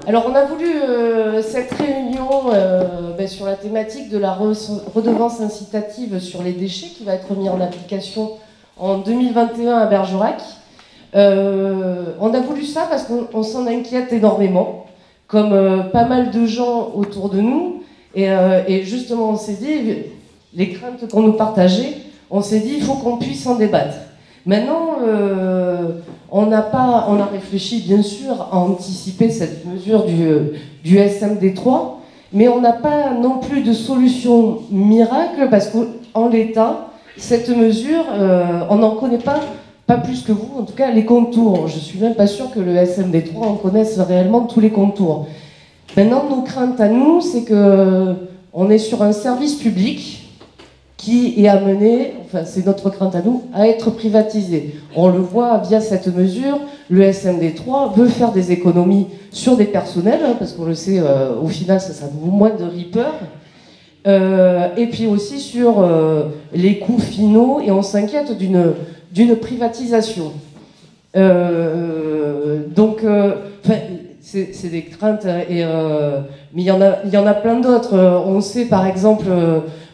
Alors on a voulu cette réunion sur la thématique de la redevance incitative sur les déchets qui va être mise en application en 2021 à Bergerac. On a voulu ça parce qu'on s'en inquiète énormément, comme pas mal de gens autour de nous. Et justement on s'est dit, les craintes qu'on nous partageait, on s'est dit il faut qu'on puisse en débattre. Maintenant, on a réfléchi bien sûr à anticiper cette mesure du SMD3, mais on n'a pas non plus de solution miracle parce qu'en l'état, cette mesure, on n'en connaît pas plus que vous, en tout cas les contours. Je ne suis même pas sûre que le SMD3 en connaisse réellement tous les contours. Maintenant, nos craintes à nous, c'est qu'on est sur un service public qui est amené, enfin c'est notre crainte à nous, à être privatisé. On le voit via cette mesure, le SMD3 veut faire des économies sur des personnels, parce qu'on le sait, au final ça vaut moins de Reaper, et puis aussi sur les coûts finaux, et on s'inquiète d'une privatisation. Donc, c'est des craintes, mais il y en a plein d'autres. On sait par exemple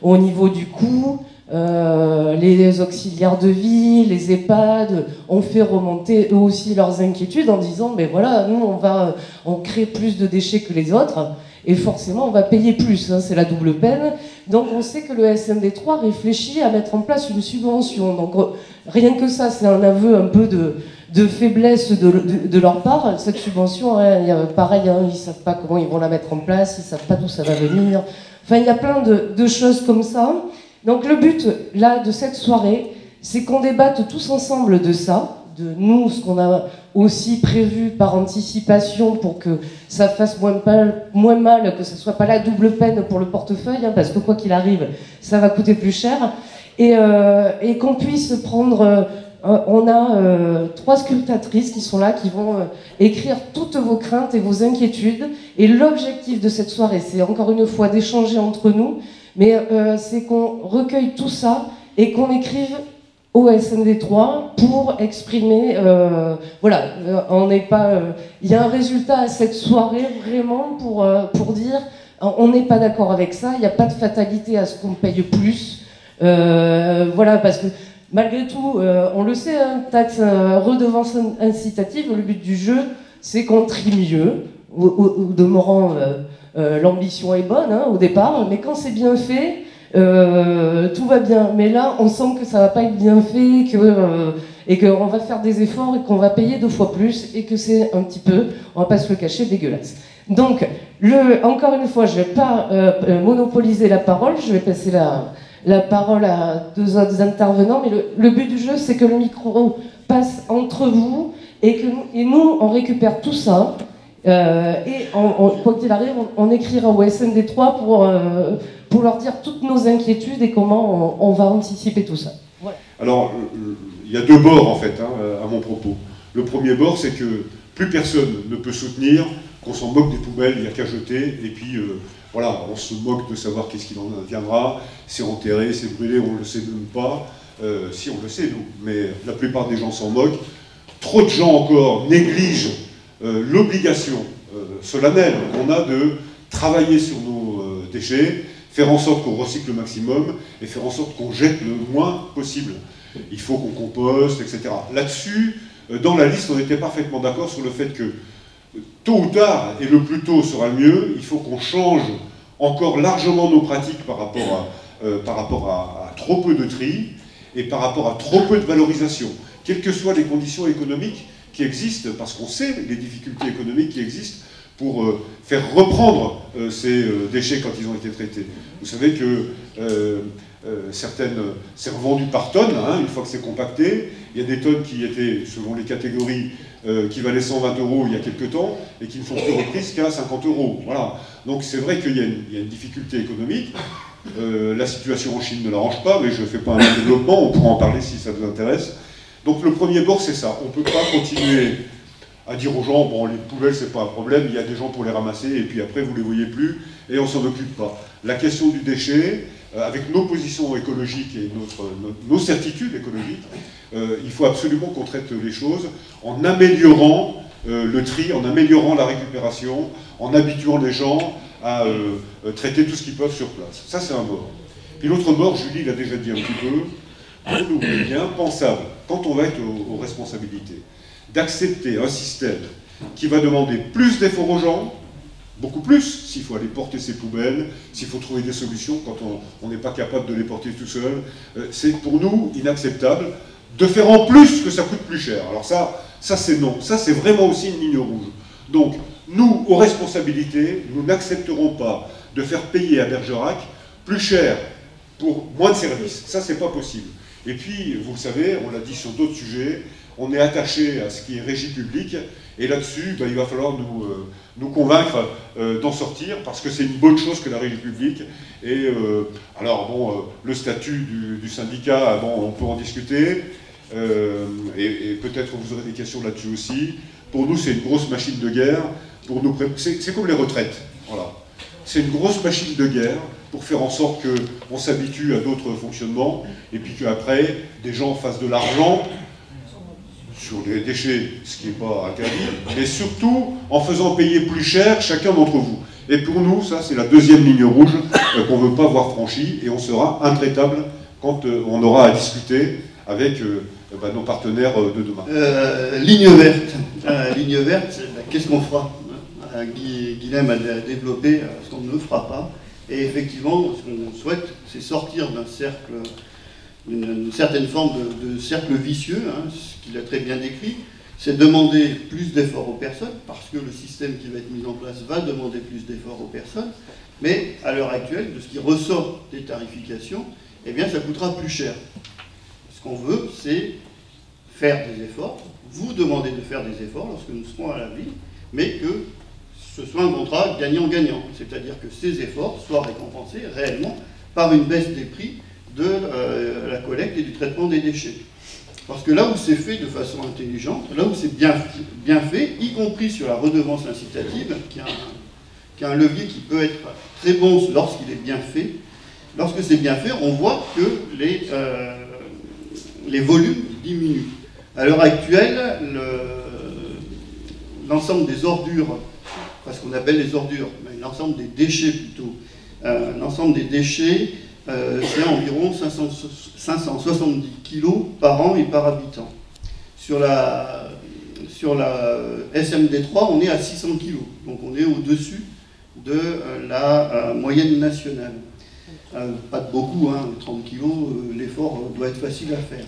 au niveau du coût, les auxiliaires de vie, les EHPAD ont fait remonter eux aussi leurs inquiétudes en disant mais voilà, nous on crée plus de déchets que les autres et forcément on va payer plus, hein, c'est la double peine. Donc on sait que le SMD3 réfléchit à mettre en place une subvention. Donc rien que ça, c'est un aveu un peu de faiblesse de leur part. Cette subvention, hein, pareil, hein, ils ne savent pas comment ils vont la mettre en place, ils ne savent pas d'où ça va venir. Enfin, il y a plein de choses comme ça. Donc le but, là, de cette soirée, c'est qu'on débatte tous ensemble de ça, de nous, ce qu'on a aussi prévu par anticipation pour que ça fasse moins mal, que ce ne soit pas la double peine pour le portefeuille, hein, parce que quoi qu'il arrive, ça va coûter plus cher, et qu'on puisse prendre... on a 3 sculptatrices qui sont là, qui vont écrire toutes vos craintes et vos inquiétudes. Et l'objectif de cette soirée, c'est encore une fois d'échanger entre nous, mais c'est qu'on recueille tout ça et qu'on écrive au SMD3 pour exprimer... voilà, on n'est pas... Il y a un résultat à cette soirée, vraiment, pour dire on n'est pas d'accord avec ça, il n'y a pas de fatalité à ce qu'on paye plus. Voilà, parce que... Malgré tout, on le sait, hein, taxe redevance incitative, le but du jeu, c'est qu'on trie mieux. Au demeurant, l'ambition est bonne hein, au départ, mais quand c'est bien fait, tout va bien. Mais là, on sent que ça va pas être bien fait, et qu'on va faire des efforts et qu'on va payer 2 fois plus, et que c'est un petit peu, on va pas se le cacher, dégueulasse. Donc, encore une fois, je vais pas monopoliser la parole, je vais passer la parole à 2 autres intervenants, mais le but du jeu, c'est que le micro passe entre vous et nous, on récupère tout ça. Et quoi qu'il arrive, on écrira au SMD3 pour leur dire toutes nos inquiétudes et comment on va anticiper tout ça. Voilà. Alors, il y a 2 bords en fait hein, à mon propos. Le premier bord, c'est que plus personne ne peut soutenir qu'on s'en moque des poubelles, il n'y a qu'à jeter, et puis voilà, on se moque de savoir qu'est-ce qu'il en viendra, c'est enterré, c'est brûlé, on ne le sait même pas, si on le sait nous, mais la plupart des gens s'en moquent. Trop de gens encore négligent l'obligation solennelle qu'on a de travailler sur nos déchets, faire en sorte qu'on recycle le maximum, et faire en sorte qu'on jette le moins possible. Il faut qu'on composte, etc. Là-dessus, dans la liste, on était parfaitement d'accord sur le fait que tôt ou tard, et le plus tôt sera le mieux, il faut qu'on change encore largement nos pratiques par rapport à trop peu de tri et par rapport à trop peu de valorisation, quelles que soient les conditions économiques qui existent, parce qu'on sait les difficultés économiques qui existent pour faire reprendre ces déchets quand ils ont été traités. Vous savez que c'est revendu par tonnes, hein, une fois que c'est compacté. Il y a des tonnes qui étaient, selon les catégories, qui valaient 120 € il y a quelques temps, et qui ne sont plus reprises qu'à 50 €. Voilà. Donc c'est vrai qu'il y a une difficulté économique. La situation en Chine ne l'arrange pas, mais je ne fais pas un développement, on pourra en parler si ça vous intéresse. Donc le premier bord, c'est ça. On ne peut pas continuer à dire aux gens, bon, les poubelles, c'est pas un problème, il y a des gens pour les ramasser, et puis après, vous ne les voyez plus, et on s'en occupe pas. La question du déchet, avec nos positions écologiques et nos certitudes écologiques, il faut absolument qu'on traite les choses en améliorant le tri, en améliorant la récupération, en habituant les gens à traiter tout ce qu'ils peuvent sur place. Ça, c'est un bord. Puis l'autre bord, Julie l'a déjà dit un petit peu, pour nous, il est impensable, quand on va être aux responsabilités, d'accepter un système qui va demander plus d'efforts aux gens, beaucoup plus, s'il faut aller porter ses poubelles, s'il faut trouver des solutions quand on n'est pas capable de les porter tout seul. C'est pour nous inacceptable de faire en plus que ça coûte plus cher. Alors ça c'est non. Ça, c'est vraiment aussi une ligne rouge. Donc, nous, aux responsabilités, nous n'accepterons pas de faire payer à Bergerac plus cher pour moins de services. Ça, c'est pas possible. Et puis, vous le savez, on l'a dit sur d'autres sujets, on est attaché à ce qui est régie publique, et là-dessus, il va falloir nous convaincre d'en sortir, parce que c'est une bonne chose que la régie publique. Et alors, bon, le statut du syndicat, bon, on peut en discuter, et peut-être vous aurez des questions là-dessus aussi. Pour nous, c'est une grosse machine de guerre. C'est comme les retraites, voilà. C'est une grosse machine de guerre pour faire en sorte qu'on s'habitue à d'autres fonctionnements, et puis qu'après, des gens fassent de l'argent sur les déchets, ce qui n'est pas interdit, mais surtout en faisant payer plus cher chacun d'entre vous. Et pour nous, ça, c'est la deuxième ligne rouge qu'on ne veut pas voir franchie, et on sera intraitable quand on aura à discuter avec nos partenaires de demain. Ligne verte. Ligne verte, qu'est-ce qu'on fera? Guilhem a développé ce qu'on ne fera pas. Et effectivement, ce qu'on souhaite, c'est sortir d'un cercle, d'une certaine forme de cercle vicieux, hein, ce qu'il a très bien décrit. C'est demander plus d'efforts aux personnes, parce que le système qui va être mis en place va demander plus d'efforts aux personnes. Mais à l'heure actuelle, de ce qui ressort des tarifications, eh bien, ça coûtera plus cher. Ce qu'on veut, c'est faire des efforts, vous demander de faire des efforts lorsque nous serons à la ville, mais que ce soit un contrat gagnant-gagnant, c'est-à-dire que ces efforts soient récompensés réellement par une baisse des prix de la collecte et du traitement des déchets. Parce que là où c'est fait de façon intelligente, là où c'est bien fait, y compris sur la redevance incitative, qui est un levier qui peut être très bon lorsqu'il est bien fait, lorsque c'est bien fait, on voit que les volumes diminuent. À l'heure actuelle, l'ensemble des ordures, ce qu'on appelle les ordures, mais l'ensemble des déchets plutôt, l'ensemble des déchets, c'est environ 570 kg par an et par habitant. Sur la SMD3, on est à 600 kg, donc on est au-dessus de la moyenne nationale. Pas de beaucoup, hein, 30 kg, l'effort doit être facile à faire.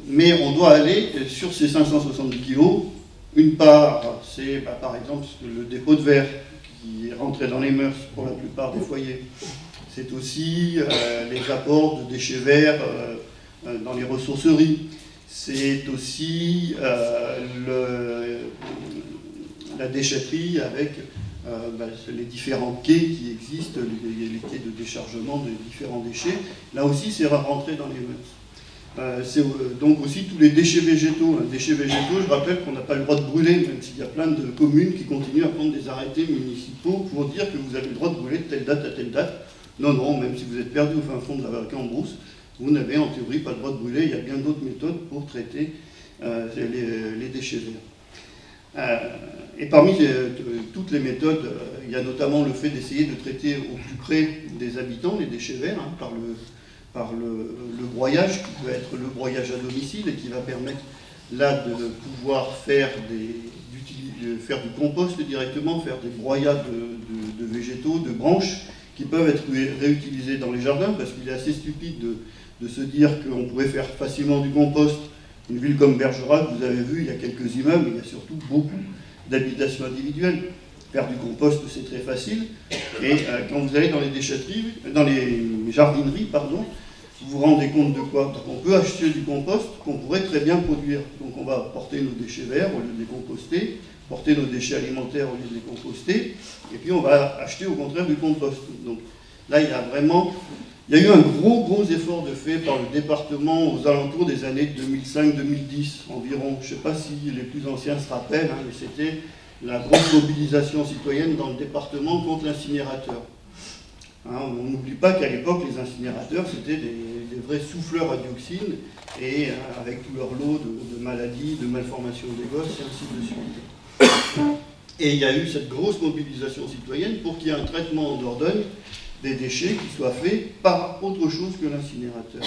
Mais on doit aller sur ces 570 kg. Une part, c'est par exemple le dépôt de verre qui est rentré dans les mœurs pour la plupart des foyers. C'est aussi les apports de déchets verts dans les ressourceries. C'est aussi la déchetterie avec les différents quais qui existent, les quais de déchargement de différents déchets. Là aussi, c'est rentré dans les mœurs. C'est donc aussi tous les déchets végétaux. Déchets végétaux, je rappelle qu'on n'a pas le droit de brûler, même s'il y a plein de communes qui continuent à prendre des arrêtés municipaux pour dire que vous avez le droit de brûler de telle date à telle date. Non, non, même si vous êtes perdu au fin fond de la Cambrousse, vous n'avez en théorie pas le droit de brûler. Il y a bien d'autres méthodes pour traiter les déchets verts. Et parmi toutes les méthodes, il y a notamment le fait d'essayer de traiter au plus près des habitants les déchets verts, hein, par le broyage, qui peut être le broyage à domicile et qui va permettre là de pouvoir faire du compost directement, faire des broyats de végétaux, de branches qui peuvent être réutilisés dans les jardins, parce qu'il est assez stupide de se dire qu'on pourrait faire facilement du compost. Une ville comme Bergerac, vous avez vu, il y a quelques immeubles, il y a surtout beaucoup d'habitations individuelles. Faire du compost, c'est très facile. Et quand vous allez dans les déchetteries, dans les jardineries, pardon, vous vous rendez compte de quoi? On peut acheter du compost qu'on pourrait très bien produire. Donc on va porter nos déchets verts au lieu de les composter, porter nos déchets alimentaires au lieu de les composter, et puis on va acheter au contraire du compost. Donc là, il y a eu un gros effort de fait par le département aux alentours des années 2005-2010 environ. Je ne sais pas si les plus anciens se rappellent, hein, mais c'était la grosse mobilisation citoyenne dans le département contre l'incinérateur. Hein, on n'oublie pas qu'à l'époque, les incinérateurs, c'était des vrais souffleurs à dioxine, et avec tout leur lot de maladies, de malformations des gosses, et ainsi de suite. Et il y a eu cette grosse mobilisation citoyenne pour qu'il y ait un traitement en Dordogne des déchets qui soit fait par autre chose que l'incinérateur.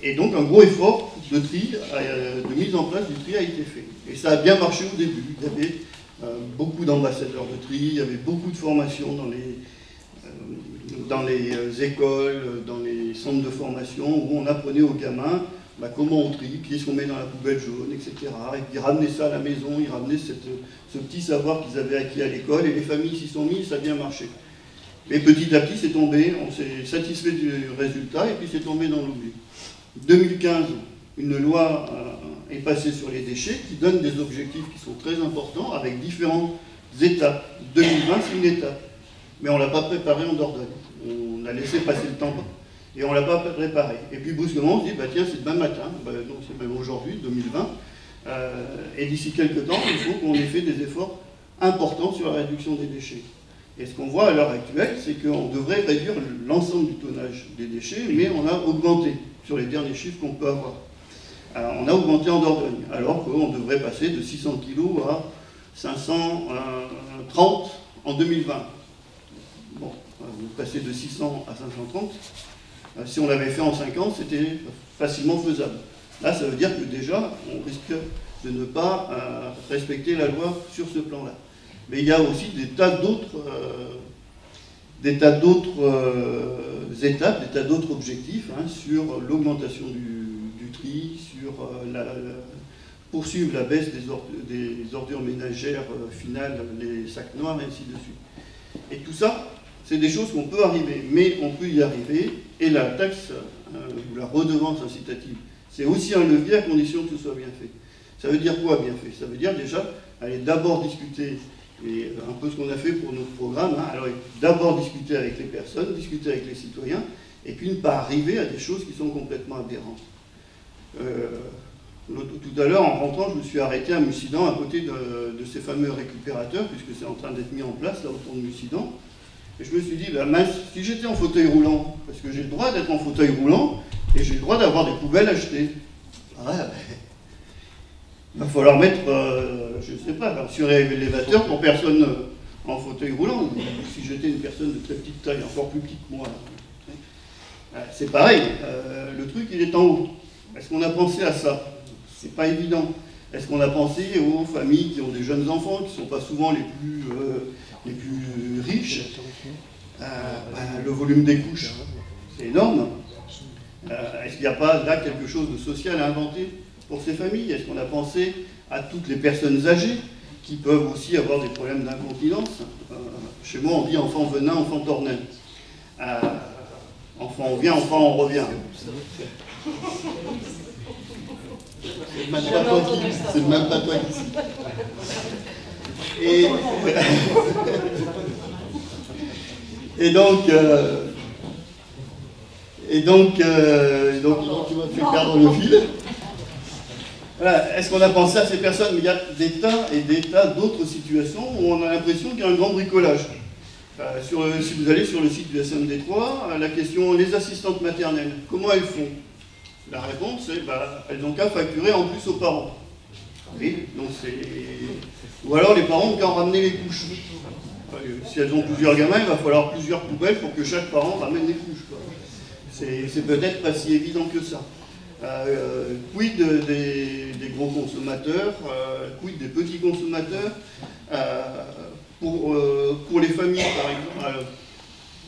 Et donc un gros effort de tri, de mise en place du tri a été fait. Et ça a bien marché au début. Il y avait beaucoup d'ambassadeurs de tri, il y avait beaucoup de formations dans les écoles, dans les centres de formation, où on apprenait aux gamins comment on trie, qu'est-ce qu'on met dans la poubelle jaune, etc. Et puis ils ramenaient ça à la maison, ils ramenaient ce petit savoir qu'ils avaient acquis à l'école, et les familles s'y sont mises, ça a bien marché. Mais petit à petit, c'est tombé, on s'est satisfait du résultat, et puis c'est tombé dans l'oubli. 2015, une loi est passée sur les déchets qui donne des objectifs qui sont très importants, avec différentes étapes. 2020, c'est une étape, mais on ne l'a pas préparée en Dordogne. On a laissé passer le temps. Et on ne l'a pas préparé. Et puis brusquement, on se dit, tiens, c'est demain matin, donc c'est même aujourd'hui, 2020, et d'ici quelques temps, il faut qu'on ait fait des efforts importants sur la réduction des déchets. Et ce qu'on voit à l'heure actuelle, c'est qu'on devrait réduire l'ensemble du tonnage des déchets, mais on a augmenté sur les derniers chiffres qu'on peut avoir. Alors, on a augmenté en Dordogne, alors qu'on devrait passer de 600 kg à 530 en 2020. Bon, passer de 600 à 530, si on l'avait fait en 5 ans, c'était facilement faisable. Là, ça veut dire que déjà, on risque de ne pas respecter la loi sur ce plan-là. Mais il y a aussi des tas d'autres étapes, des tas d'autres objectifs sur l'augmentation du tri, sur poursuivre la baisse des ordures ménagères finales, les sacs noirs, et ainsi de suite. Et tout ça, c'est des choses qu'on peut arriver, mais on peut y arriver, et la taxe ou la redevance incitative, c'est aussi un levier à condition que ce soit bien fait. Ça veut dire quoi, bien fait? Ça veut dire déjà aller d'abord discuter, et un peu ce qu'on a fait pour notre programme, alors d'abord discuter avec les personnes, discuter avec les citoyens, et puis ne pas arriver à des choses qui sont complètement aberrantes. Tout à l'heure, en rentrant, je me suis arrêté à Mussidan, à côté de ces fameux récupérateurs, puisque c'est en train d'être mis en place, là, autour de Mussidan. Et je me suis dit, mince, si j'étais en fauteuil roulant, parce que j'ai le droit d'être en fauteuil roulant, et j'ai le droit d'avoir des poubelles achetées. Il va falloir mettre, je ne sais pas, un surélévateur pour personne en fauteuil roulant. Si j'étais une personne de très petite taille, encore plus petite que moi, c'est pareil, le truc il est en haut. Est-ce qu'on a pensé à ça? C'est pas évident. Est-ce qu'on a pensé aux familles qui ont des jeunes enfants, qui ne sont pas souvent les plus riches? Le volume des couches, c'est énorme. Est-ce qu'il n'y a pas là quelque chose de social à inventer pour ces familles? Est-ce qu'on a pensé à toutes les personnes âgées qui peuvent aussi avoir des problèmes d'incontinence? Chez moi, on dit enfant venin, enfant tornin. Enfant on vient, enfant on revient. C'est même pas toi qui cite. Et donc, tu m'as fait perdre le fil. Voilà. Est-ce qu'on a pensé à ces personnes? Mais il y a des tas et des tas d'autres situations où on a l'impression qu'il y a un grand bricolage. Si vous allez sur le site du SMD3, la question, les assistantes maternelles, comment elles font? La réponse est, elles n'ont qu'à facturer en plus aux parents. Oui, donc ou alors les parents ont qu'à ramener les couches. Si elles ont plusieurs gamins, il va falloir plusieurs poubelles pour que chaque parent ramène les couches. C'est peut-être pas si évident que ça. Quid des gros consommateurs, quid des petits consommateurs, pour les familles par exemple,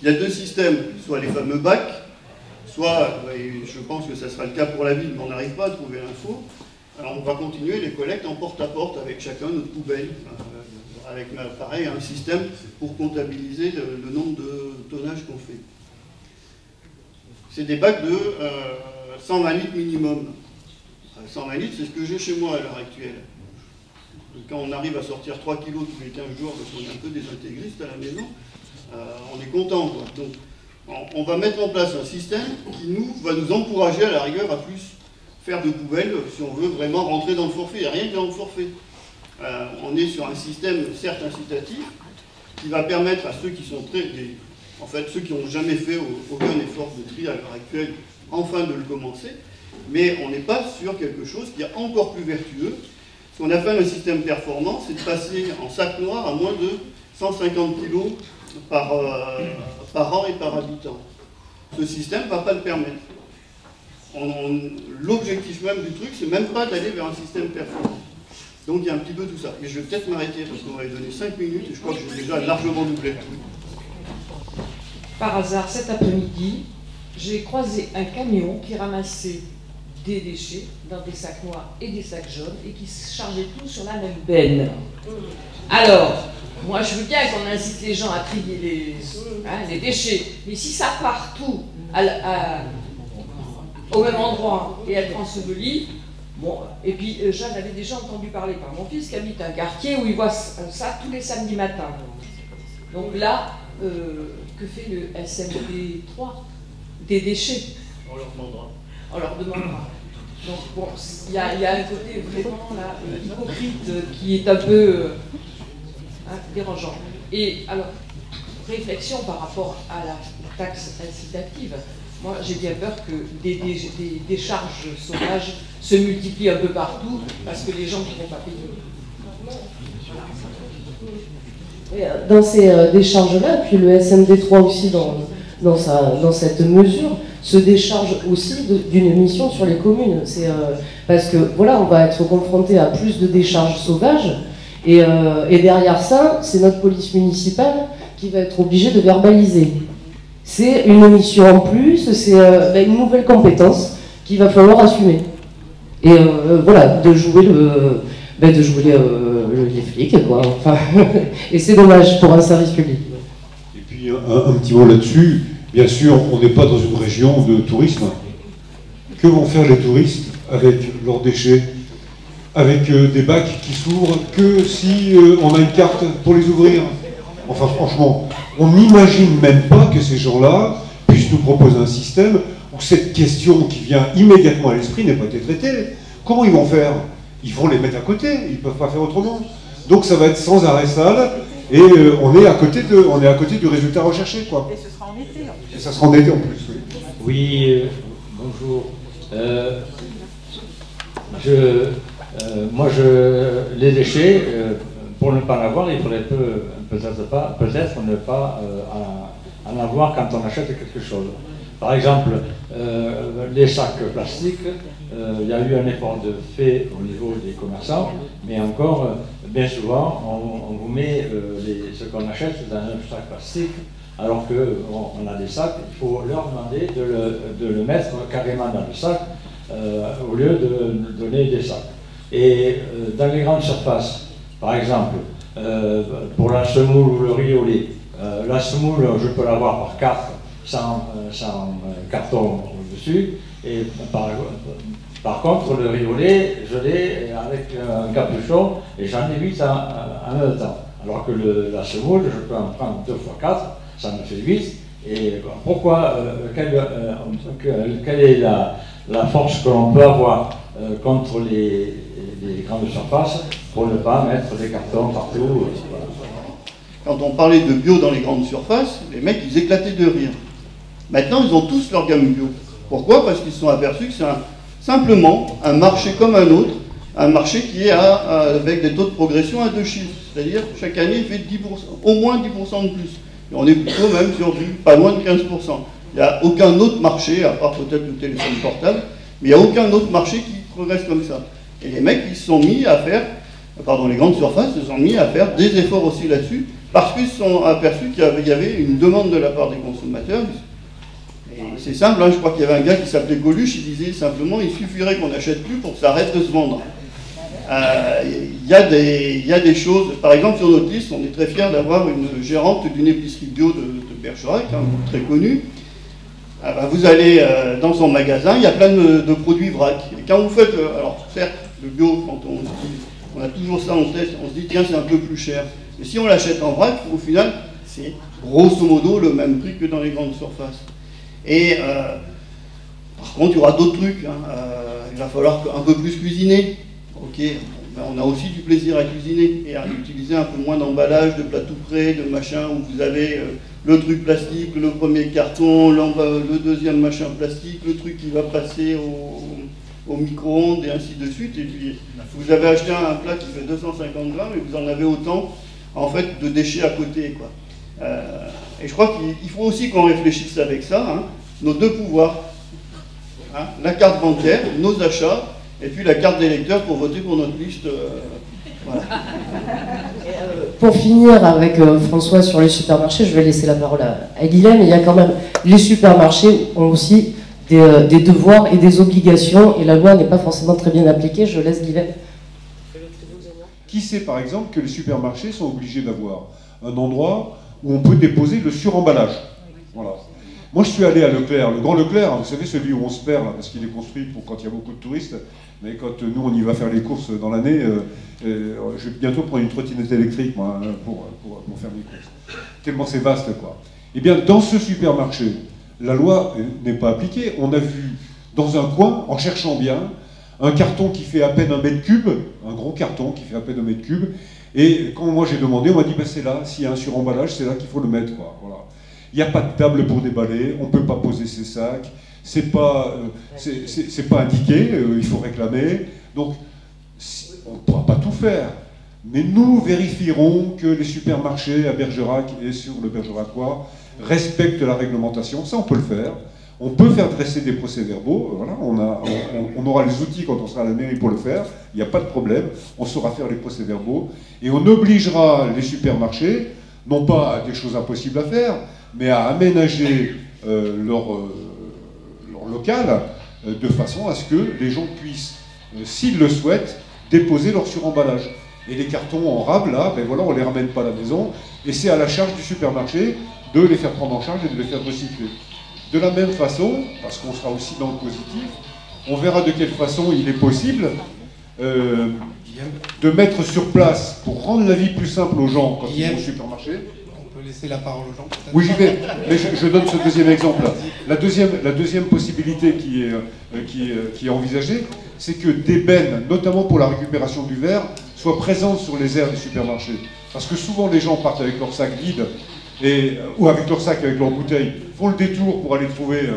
il y a deux systèmes, soit les fameux bacs, soit, et je pense que ça sera le cas pour la ville, mais on n'arrive pas à trouver l'info, alors on va continuer les collectes en porte-à-porte avec chacun notre poubelle, avec pareil un système pour comptabiliser le nombre de tonnages qu'on fait. C'est des bacs de 120 litres minimum. 120 litres, c'est ce que j'ai chez moi à l'heure actuelle. Quand on arrive à sortir 3 kilos tous les 15 jours, parce qu'on est un peu des intégristes à la maison, on est content, quoi. Donc, on va mettre en place un système qui va nous encourager à la rigueur à plus faire de poubelles si on veut vraiment rentrer dans le forfait. Il n'y a rien que dans le forfait. On est sur un système certes incitatif qui va permettre à ceux qui sont en fait ceux qui n'ont jamais fait aucun effort de tri à l'heure actuelle, enfin de le commencer, mais on n'est pas sur quelque chose qui est encore plus vertueux, Ce qu'on appelle un système performant, c'est de passer en sac noir à moins de 150 kg par an et par habitant. Ce système ne va pas le permettre. L'objectif même du truc, c'est même pas d'aller vers un système performant. Donc il y a un petit peu tout ça. Et je vais peut-être m'arrêter parce qu'on m'avait donné 5 minutes et je crois que j'ai déjà largement doublé le truc. Par hasard, cet après-midi, j'ai croisé un camion qui ramassait des déchets dans des sacs noirs et des sacs jaunes et qui chargeait tout sur la même benne. Alors, moi je veux bien qu'on incite les gens à trier les déchets, mais si ça part tout au même endroit et être enseveli, bon, et puis j'en avais déjà entendu parler par mon fils qui habite un quartier où il voit ça tous les samedis matins. Donc là, que fait le SMD 3 des déchets? On leur demandera. On leur demandera. Donc bon, il y a un côté vraiment là, hypocrite qui est un peu dérangeant. Et alors, réflexion par rapport à la taxe incitative. Moi, j'ai bien peur que des décharges sauvages se multiplient un peu partout parce que les gens ne vont pas payer. Dans ces décharges-là, puis le SMD3 aussi dans cette mesure, se décharge aussi d'une mission sur les communes. Parce que voilà, on va être confronté à plus de décharges sauvages, et derrière ça, c'est notre police municipale qui va être obligée de verbaliser. C'est une mission en plus, c'est une nouvelle compétence qu'il va falloir assumer. Et voilà, de jouer les flics, quoi. Enfin, et c'est dommage pour un service public. Et puis un petit mot là-dessus, bien sûr, on n'est pas dans une région de tourisme. Que vont faire les touristes avec leurs déchets, avec des bacs qui s'ouvrent que si on a une carte pour les ouvrir? Enfin franchement, on n'imagine même pas que ces gens-là puissent nous proposer un système où cette question qui vient immédiatement à l'esprit n'ait pas été traitée. Comment ils vont faire? Ils vont les mettre à côté, ils ne peuvent pas faire autrement. Donc ça va être sans arrêt sale, et on est à côté du résultat recherché, quoi. Et ce sera en été. Et ça sera en été en plus, oui. Oui, bonjour. Les déchets, pour ne pas en avoir, il faudrait peut-être ne pas en avoir quand on achète quelque chose. Par exemple, les sacs plastiques, il y a eu un effort de fait au niveau des commerçants, mais encore, bien souvent, on vous met ce qu'on achète dans un sac plastique, alors qu'on a des sacs, il faut leur demander de le mettre carrément dans le sac, au lieu de donner des sacs. Et dans les grandes surfaces, par exemple, pour la semoule ou le riz au lait, la semoule, je peux l'avoir par 4 sans carton au-dessus, et par contre, le riz au lait, je l'ai avec un capuchon, et j'en ai 8 en même temps. Alors que la semoule, je peux en prendre 2 fois 4, ça me fait 8. Et pourquoi, quelle est la force que l'on peut avoir contre les grandes surfaces pour ne pas mettre des cartons partout? Quand on parlait de bio dans les grandes surfaces, les mecs, ils éclataient de rire. Maintenant, ils ont tous leur gamme bio. Pourquoi? Parce qu'ils se sont aperçus que c'est simplement un marché comme un autre, un marché qui est avec des taux de progression à 2 chiffres. C'est-à-dire, chaque année, il fait 10%, au moins 10% de plus. Et on est plutôt même sur pas loin de 15%. Il n'y a aucun autre marché, à part peut-être le téléphone portable, mais il n'y a aucun autre marché qui progresse comme ça. Et les mecs, ils se sont mis à faire, les grandes surfaces se sont mis à faire des efforts aussi là-dessus, parce qu'ils se sont aperçus qu'il y avait une demande de la part des consommateurs. Et c'est simple, je crois qu'il y avait un gars qui s'appelait Coluche, il disait simplement, il suffirait qu'on n'achète plus pour que ça arrête de se vendre. Il y a des choses, par exemple sur notre liste, on est très fiers d'avoir une gérante d'une épicerie bio de Bergerac, très connue. Vous allez dans son magasin, il y a plein de produits vrac. Et quand vous faites, alors certes, le bio, quand on a toujours ça en tête, on se dit tiens c'est un peu plus cher. Mais si on l'achète en vrac, au final, c'est grosso modo le même prix que dans les grandes surfaces. Et par contre, il y aura d'autres trucs. Il va falloir un peu plus cuisiner. Ok, on a aussi du plaisir à cuisiner et à utiliser un peu moins d'emballage, de plats tout prêts, de machin où vous avez le truc plastique, le premier carton, le deuxième machin plastique, le truc qui va passer au micro-ondes et ainsi de suite. Et puis, vous avez acheté un plat qui fait 250 grammes et vous en avez autant, en fait, de déchets à côté, quoi. Et je crois qu'il faut aussi qu'on réfléchisse avec ça, hein, nos deux pouvoirs. Hein, la carte bancaire, nos achats, et puis la carte d'électeur pour voter pour notre liste. Voilà. Pour finir avec François sur les supermarchés, je vais laisser la parole à Guylaine, mais il y a quand même, les supermarchés ont aussi des devoirs et des obligations, et la loi n'est pas forcément très bien appliquée. Je laisse Guylaine. Qui sait par exemple que les supermarchés sont obligés d'avoir un endroit où on peut déposer le suremballage? Voilà. Moi, je suis allé à Leclerc, le grand Leclerc, hein, vous savez, celui où on se perd, là, parce qu'il est construit pour quand il y a beaucoup de touristes, mais quand nous, on y va faire les courses dans l'année, je vais bientôt prendre une trottinette électrique, moi, pour faire mes courses. Tellement c'est vaste, quoi. Eh bien, dans ce supermarché, la loi n'est pas appliquée. On a vu, dans un coin, en cherchant bien, un carton qui fait à peine 1 mètre cube, un gros carton qui fait à peine 1 mètre cube, et quand moi j'ai demandé, on m'a dit, ben, c'est là, s'il y a un suremballage, c'est là qu'il faut le mettre, quoi. Voilà. Il n'y a pas de table pour déballer, on ne peut pas poser ses sacs, c'est pas indiqué, il faut réclamer. Donc, on ne pourra pas tout faire. Mais nous vérifierons que les supermarchés à Bergerac et sur le Bergeracois respectent la réglementation. Ça, on peut le faire. On peut faire dresser des procès-verbaux. Voilà, on aura les outils quand on sera à la mairie pour le faire. Il n'y a pas de problème. On saura faire les procès-verbaux. Et on obligera les supermarchés, non pas à des choses impossibles à faire, mais à aménager leur local de façon à ce que les gens puissent, s'ils le souhaitent, déposer leur suremballage. Et les cartons en rab, là, ben voilà, on ne les ramène pas à la maison, et c'est à la charge du supermarché de les faire prendre en charge et de les faire recycler. De la même façon, parce qu'on sera aussi dans le positif, on verra de quelle façon il est possible de mettre sur place, pour rendre la vie plus simple aux gens quand ils vont au supermarché. Laisser la parole aux gens. Oui, j'y vais, mais je donne ce deuxième exemple. La deuxième possibilité qui est envisagée, c'est que des bennes, notamment pour la récupération du verre, soient présentes sur les aires des supermarchés. Parce que souvent les gens partent avec leur sac vide, ou avec leur sac avec leur bouteille, font le détour pour aller trouver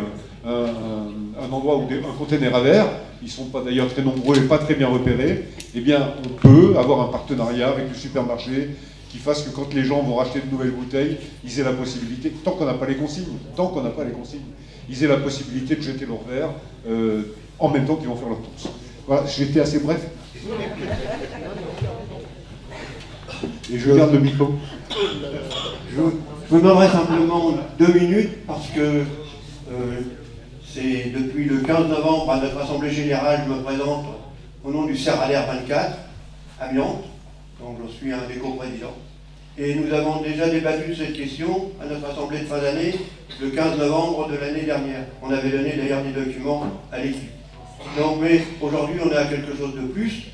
un endroit où un conteneur à verre, ils ne sont pas d'ailleurs très nombreux et pas très bien repérés. Eh bien, on peut avoir un partenariat avec le supermarché qui fasse que quand les gens vont racheter de nouvelles bouteilles, ils aient la possibilité, tant qu'on n'a pas les consignes, ils aient la possibilité de jeter leur verre en même temps qu'ils vont faire leur course. Voilà, j'étais assez bref. Et je garde le micro. Je vous demanderai simplement 2 minutes parce que c'est depuis le 15 novembre à notre Assemblée Générale, je me présente au nom du Serralaire 24, Amiens. Donc je suis un des coprésidents. Et nous avons déjà débattu de cette question à notre assemblée de fin d'année, le 15 novembre de l'année dernière. On avait donné d'ailleurs des documents à l'équipe. Donc, mais aujourd'hui, on est à quelque chose de plus.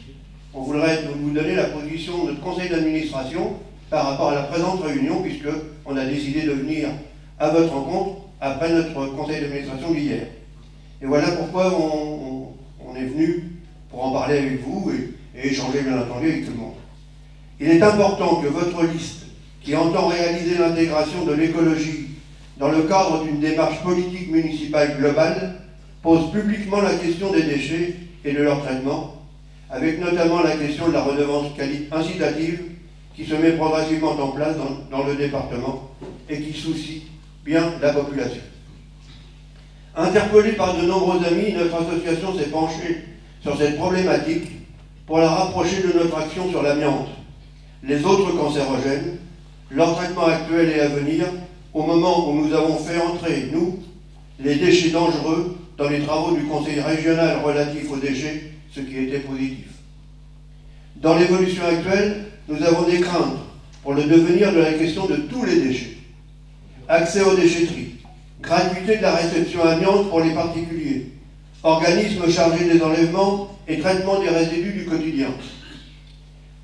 On voudrait vous donner la position de notre conseil d'administration par rapport à la présente réunion, puisqu'on a décidé de venir à votre rencontre après notre conseil d'administration d'hier. Et voilà pourquoi on est venu pour en parler avec vous et échanger bien entendu avec tout le monde. Il est important que votre liste, qui entend réaliser l'intégration de l'écologie dans le cadre d'une démarche politique municipale globale, pose publiquement la question des déchets et de leur traitement, avec notamment la question de la redevance incitative qui se met progressivement en place dans le département et qui soucie bien la population. Interpellée par de nombreux amis, notre association s'est penchée sur cette problématique pour la rapprocher de notre action sur l'amiante, les autres cancérogènes, leur traitement actuel et à venir, au moment où nous avons fait entrer, nous, les déchets dangereux dans les travaux du Conseil régional relatif aux déchets, ce qui était positif. Dans l'évolution actuelle, nous avons des craintes pour le devenir de la question de tous les déchets. Accès aux déchetteries, gratuité de la réception amiante pour les particuliers, organisme chargé des enlèvements et traitement des résidus du quotidien.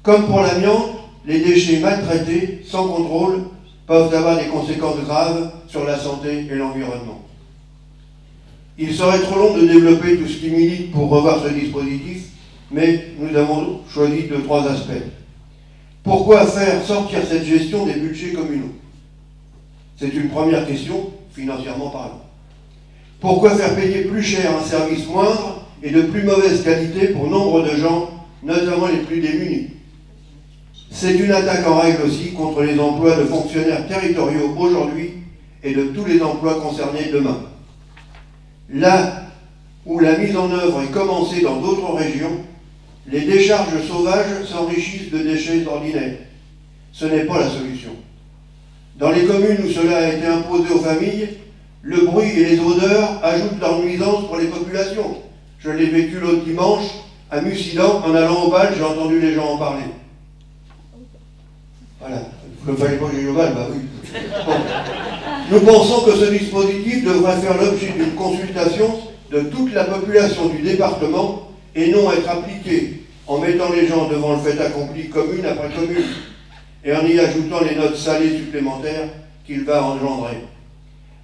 Comme pour l'amiante, les déchets maltraités, sans contrôle, peuvent avoir des conséquences graves sur la santé et l'environnement. Il serait trop long de développer tout ce qui milite pour revoir ce dispositif, mais nous avons choisi 2-3 aspects. Pourquoi faire sortir cette gestion des budgets communaux? C'est une première question, financièrement parlant. Pourquoi faire payer plus cher un service moindre et de plus mauvaise qualité pour nombre de gens, notamment les plus démunis. C'est une attaque en règle aussi contre les emplois de fonctionnaires territoriaux aujourd'hui et de tous les emplois concernés demain. Là où la mise en œuvre est commencée dans d'autres régions, les décharges sauvages s'enrichissent de déchets ordinaires. Ce n'est pas la solution. Dans les communes où cela a été imposé aux familles, le bruit et les odeurs ajoutent leur nuisance pour les populations. Je l'ai vécu l'autre dimanche, à Mussidan, en allant au bal, j'ai entendu les gens en parler. Voilà. Il ne fallait pas que j'aille au bal, bah oui. Bon. Nous pensons que ce dispositif devrait faire l'objet d'une consultation de toute la population du département et non être appliqué en mettant les gens devant le fait accompli commune après commune et en y ajoutant les notes salées supplémentaires qu'il va engendrer.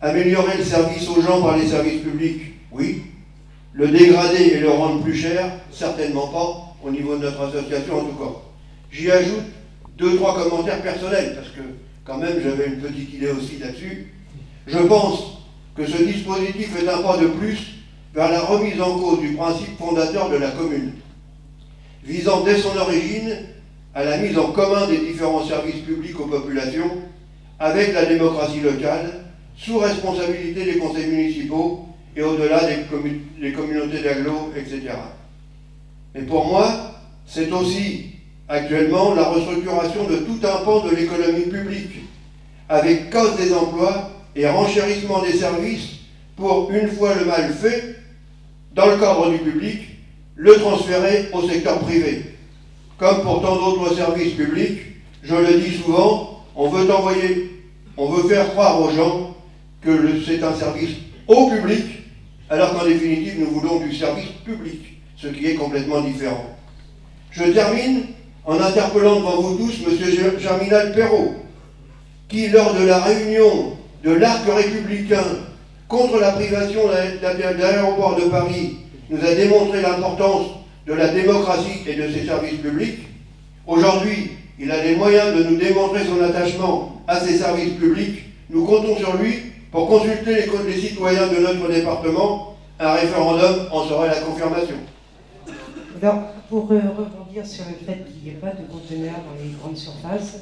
Améliorer le service aux gens par les services publics, oui. Le dégrader et le rendre plus cher, certainement pas, au niveau de notre association en tout cas. J'y ajoute 2-3 commentaires personnels, parce que quand même j'avais une petite idée aussi là-dessus. Je pense que ce dispositif est un pas de plus vers la remise en cause du principe fondateur de la commune, visant dès son origine à la mise en commun des différents services publics aux populations, avec la démocratie locale, sous responsabilité des conseils municipaux et au-delà des communautés d'agglos, etc. Mais pour moi, c'est aussi actuellement la restructuration de tout un pan de l'économie publique, avec casse des emplois et renchérissement des services pour, une fois le mal fait, dans le cadre du public, le transférer au secteur privé. Comme pour tant d'autres services publics, je le dis souvent, on veut faire croire aux gens que c'est un service au public, alors qu'en définitive, nous voulons du service public, ce qui est complètement différent. Je termine en interpellant devant vous tous M. Germinal Perrault, qui, lors de la réunion de l'Arc républicain contre la privation de l'aéroport de Paris, nous a démontré l'importance de la démocratie et de ses services publics. Aujourd'hui, il a les moyens de nous démontrer son attachement à ces services publics. Nous comptons sur lui pour consulter les citoyens de notre département. Un référendum en serait la confirmation. Alors, pour rebondir sur le fait qu'il n'y ait pas de conteneurs dans les grandes surfaces,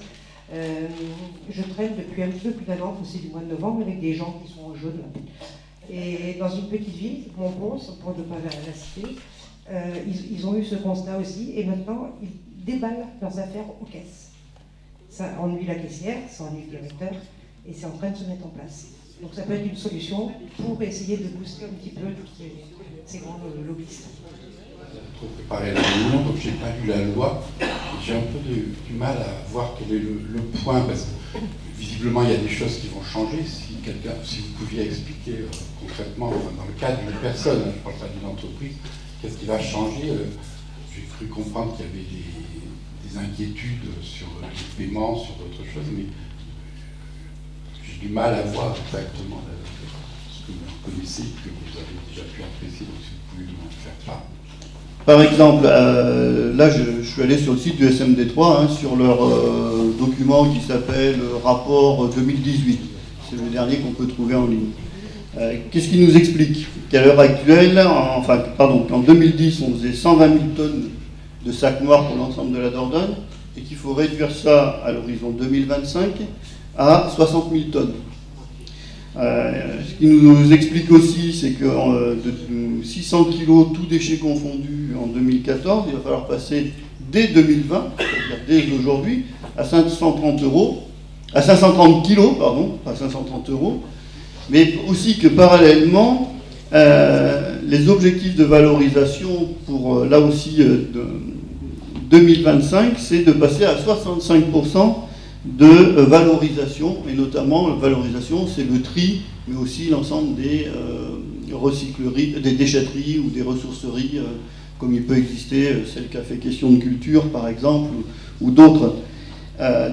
je traîne depuis un petit peu plus d'un an, c'est du mois de novembre, avec des gens qui sont en jaune. Et dans une petite ville, Montpons, pour ne pas la citer, ils ont eu ce constat aussi, et maintenant, ils déballent leurs affaires aux caisses. Ça ennuie la caissière, ça ennuie le directeur, et c'est en train de se mettre en place. Donc ça peut être une solution pour essayer de booster un petit peu ces grands lobbyistes. Pour préparer la réunion, donc j'ai pas lu la loi. J'ai un peu du mal à voir quel est le point, parce que visiblement il y a des choses qui vont changer. Si vous pouviez expliquer concrètement, dans le cas d'une personne, je ne parle pas d'une entreprise, qu'est-ce qui va changer. J'ai cru comprendre qu'il y avait des inquiétudes sur les paiements, sur d'autres choses, mais j'ai du mal à voir exactement ce que vous connaissez, que vous avez déjà pu apprécier, donc si vous pouvez nous en faire part. Par exemple, là je suis allé sur le site du SMD3, sur leur document qui s'appelle Rapport 2018. C'est le dernier qu'on peut trouver en ligne. Qu'est-ce qu'il nous explique? Qu'à l'heure actuelle, qu'en 2010, on faisait 120 000 tonnes de sacs noirs pour l'ensemble de la Dordogne, et qu'il faut réduire ça à l'horizon 2025 à 60 000 tonnes. Ce qui nous explique aussi, c'est que de 600 kg, tout déchet confondu en 2014, il va falloir passer dès 2020, c'est-à-dire dès aujourd'hui, à 530 kg, pardon, pas 530 €, mais aussi que parallèlement, les objectifs de valorisation pour, là aussi, 2025, c'est de passer à 65% de valorisation, et notamment la valorisation, c'est le tri, mais aussi l'ensemble des recycleries, des déchetteries ou des ressourceries, comme il peut exister celle qui a fait question de culture, par exemple, ou d'autres.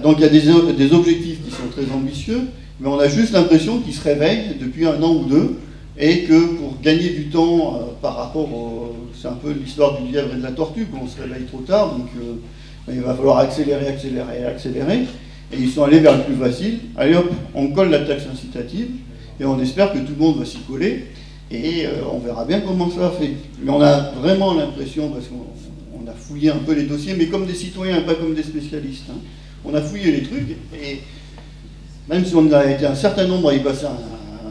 Donc il y a des objectifs qui sont très ambitieux, mais on a juste l'impression qu'ils se réveillent depuis un an ou deux, et que pour gagner du temps par rapport c'est un peu l'histoire du lièvre et de la tortue, on se réveille trop tard, donc il va falloir accélérer. Et ils sont allés vers le plus facile. Allez hop, on colle la taxe incitative, et on espère que tout le monde va s'y coller. Et on verra bien comment ça fait. Mais on a vraiment l'impression, parce qu'on a fouillé un peu les dossiers, mais comme des citoyens, pas comme des spécialistes. Hein. On a fouillé les trucs, et même si on a été un certain nombre à y passer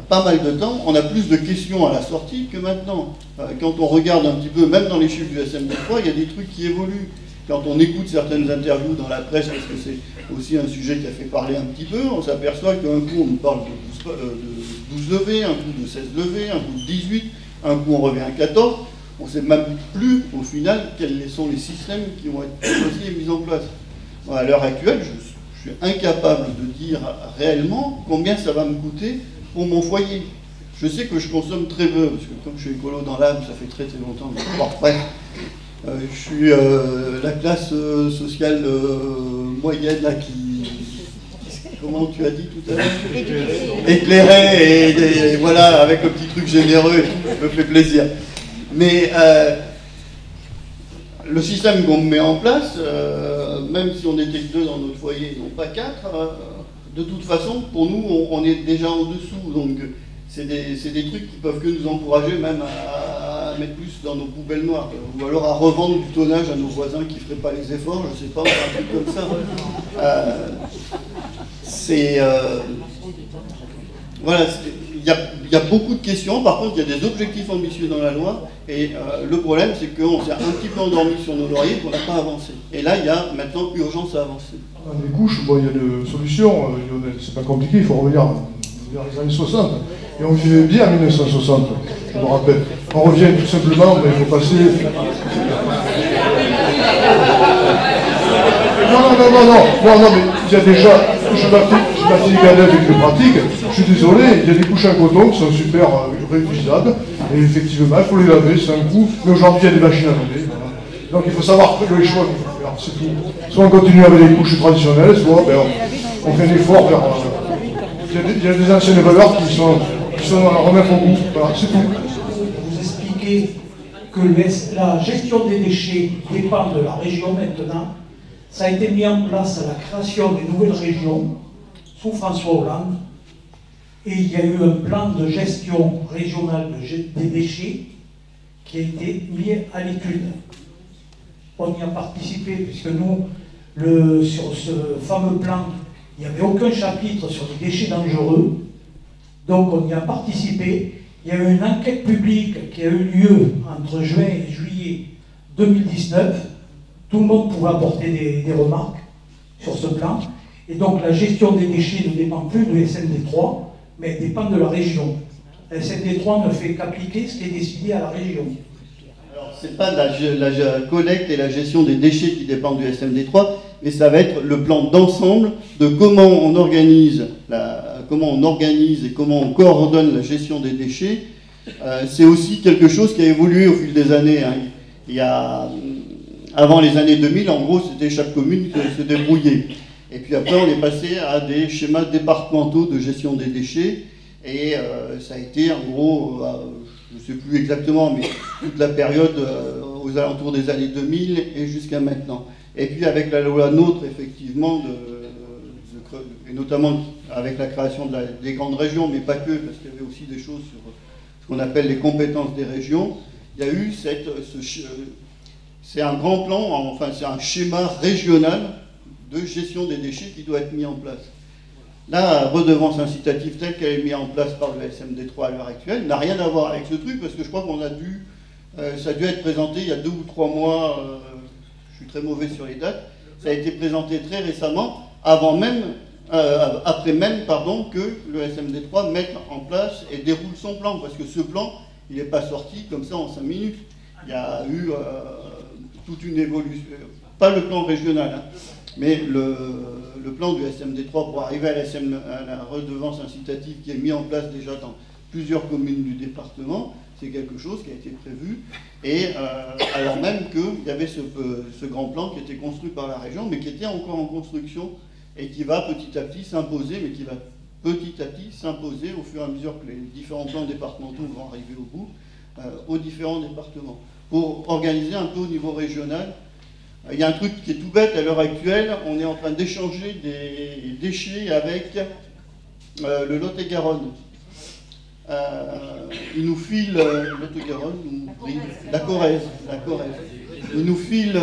pas mal de temps, on a plus de questions à la sortie que maintenant. Quand on regarde un petit peu, même dans les chiffres du SMD3, il y a des trucs qui évoluent. Quand on écoute certaines interviews dans la presse, parce que c'est aussi un sujet qui a fait parler un petit peu, on s'aperçoit qu'un coup on nous parle de 12 levées, un coup de 16 levées, un coup de 18, un coup on revient à 14. On ne sait même plus, au final, quels sont les systèmes qui vont être choisis et mis en place. Bon, à l'heure actuelle, je suis incapable de dire réellement combien ça va me coûter pour mon foyer. Je sais que je consomme très peu, parce que comme je suis écolo dans l'âme, ça fait très très longtemps. Bon, bref, je suis la classe sociale moyenne là, qui... Comment tu as dit tout à l'heure? Éclairée, et voilà, avec un petit truc généreux, me fait plaisir. Mais le système qu'on met en place, même si on était que 2 dans notre foyer, non pas 4, de toute façon, pour nous, on est déjà en dessous. Donc, c'est des trucs qui peuvent que nous encourager même à mettre plus dans nos poubelles noires. Ou alors à revendre du tonnage à nos voisins qui ne feraient pas les efforts, je ne sais pas, un truc comme ça. Voilà, il y a beaucoup de questions. Par contre, il y a des objectifs ambitieux dans la loi. Et le problème, c'est qu'on s'est un petit peu endormi sur nos lauriers et qu'on n'a pas avancé. Et là, il y a maintenant urgence à avancer. Les couches, bon, il y a des solutions. C'est pas compliqué, il faut revenir vers les années 60. Et on vivait bien en 1960, je me rappelle. On revient tout simplement, mais il faut passer... Non, mais il y a déjà... Je m'attire avec les pratiques. Je suis désolé, il y a des couches en coton qui sont super réutilisables. Et effectivement, il faut les laver, c'est un coup. Mais aujourd'hui, il y a des machines à laver. Voilà. Donc il faut savoir les choix qu'il faut faire, c'est tout. Soit on continue avec les couches traditionnelles, soit ben, on fait un effort vers... Il y a des anciennes valeurs qui sont à remettre au goût. Voilà, c'est tout. Vous expliquez que la gestion des déchets dépend de la région maintenant. Ça a été mis en place à la création des nouvelles régions sous François Hollande. Et il y a eu un plan de gestion régionale des déchets qui a été mis à l'étude. On y a participé puisque nous, sur ce fameux plan, il n'y avait aucun chapitre sur les déchets dangereux. Donc on y a participé. Il y a eu une enquête publique qui a eu lieu entre juin et juillet 2019. Tout le monde pouvait apporter des remarques sur ce plan. Et donc la gestion des déchets ne dépend plus de SMD3, mais elle dépend de la région. La SMD3 ne fait qu'appliquer ce qui est décidé à la région. Alors c'est pas la collecte et la gestion des déchets qui dépendent du SMD3, mais ça va être le plan d'ensemble de comment on organise et comment on coordonne la gestion des déchets. C'est aussi quelque chose qui a évolué au fil des années. Hein. Il y a... Avant les années 2000, en gros, c'était chaque commune qui se débrouillait. Et puis après, on est passé à des schémas départementaux de gestion des déchets. Et ça a été, en gros, je ne sais plus exactement, mais toute la période aux alentours des années 2000 et jusqu'à maintenant. Et puis avec la loi NOTRe, effectivement, et notamment avec la création des grandes régions, mais pas que, parce qu'il y avait aussi des choses sur ce qu'on appelle les compétences des régions, il y a eu c'est un grand plan, enfin c'est un schéma régional de gestion des déchets qui doit être mis en place. La redevance incitative telle qu'elle est mise en place par le SMD3 à l'heure actuelle n'a rien à voir avec ce truc, parce que je crois qu'on a dû, ça a dû être présenté il y a 2 ou 3 mois, je suis très mauvais sur les dates, ça a été présenté très récemment, après même que le SMD3 mette en place et déroule son plan, parce que ce plan, il n'est pas sorti comme ça en 5 minutes. Il y a eu toute une évolution, pas le plan régional, hein, mais le plan du SMD3 pour arriver à la redevance incitative qui est mis en place déjà dans plusieurs communes du département. C'est quelque chose qui a été prévu, et alors même qu'il y avait ce grand plan qui était construit par la région, mais qui était encore en construction, et qui va petit à petit s'imposer, au fur et à mesure que les différents plans départementaux vont arriver au bout, aux différents départements, pour organiser un peu au niveau régional. Il y a un truc qui est tout bête à l'heure actuelle, on est en train d'échanger des déchets avec le Lot-et-Garonne. ils nous filent l'Haute-Garonne, la Corrèze. Ils nous filent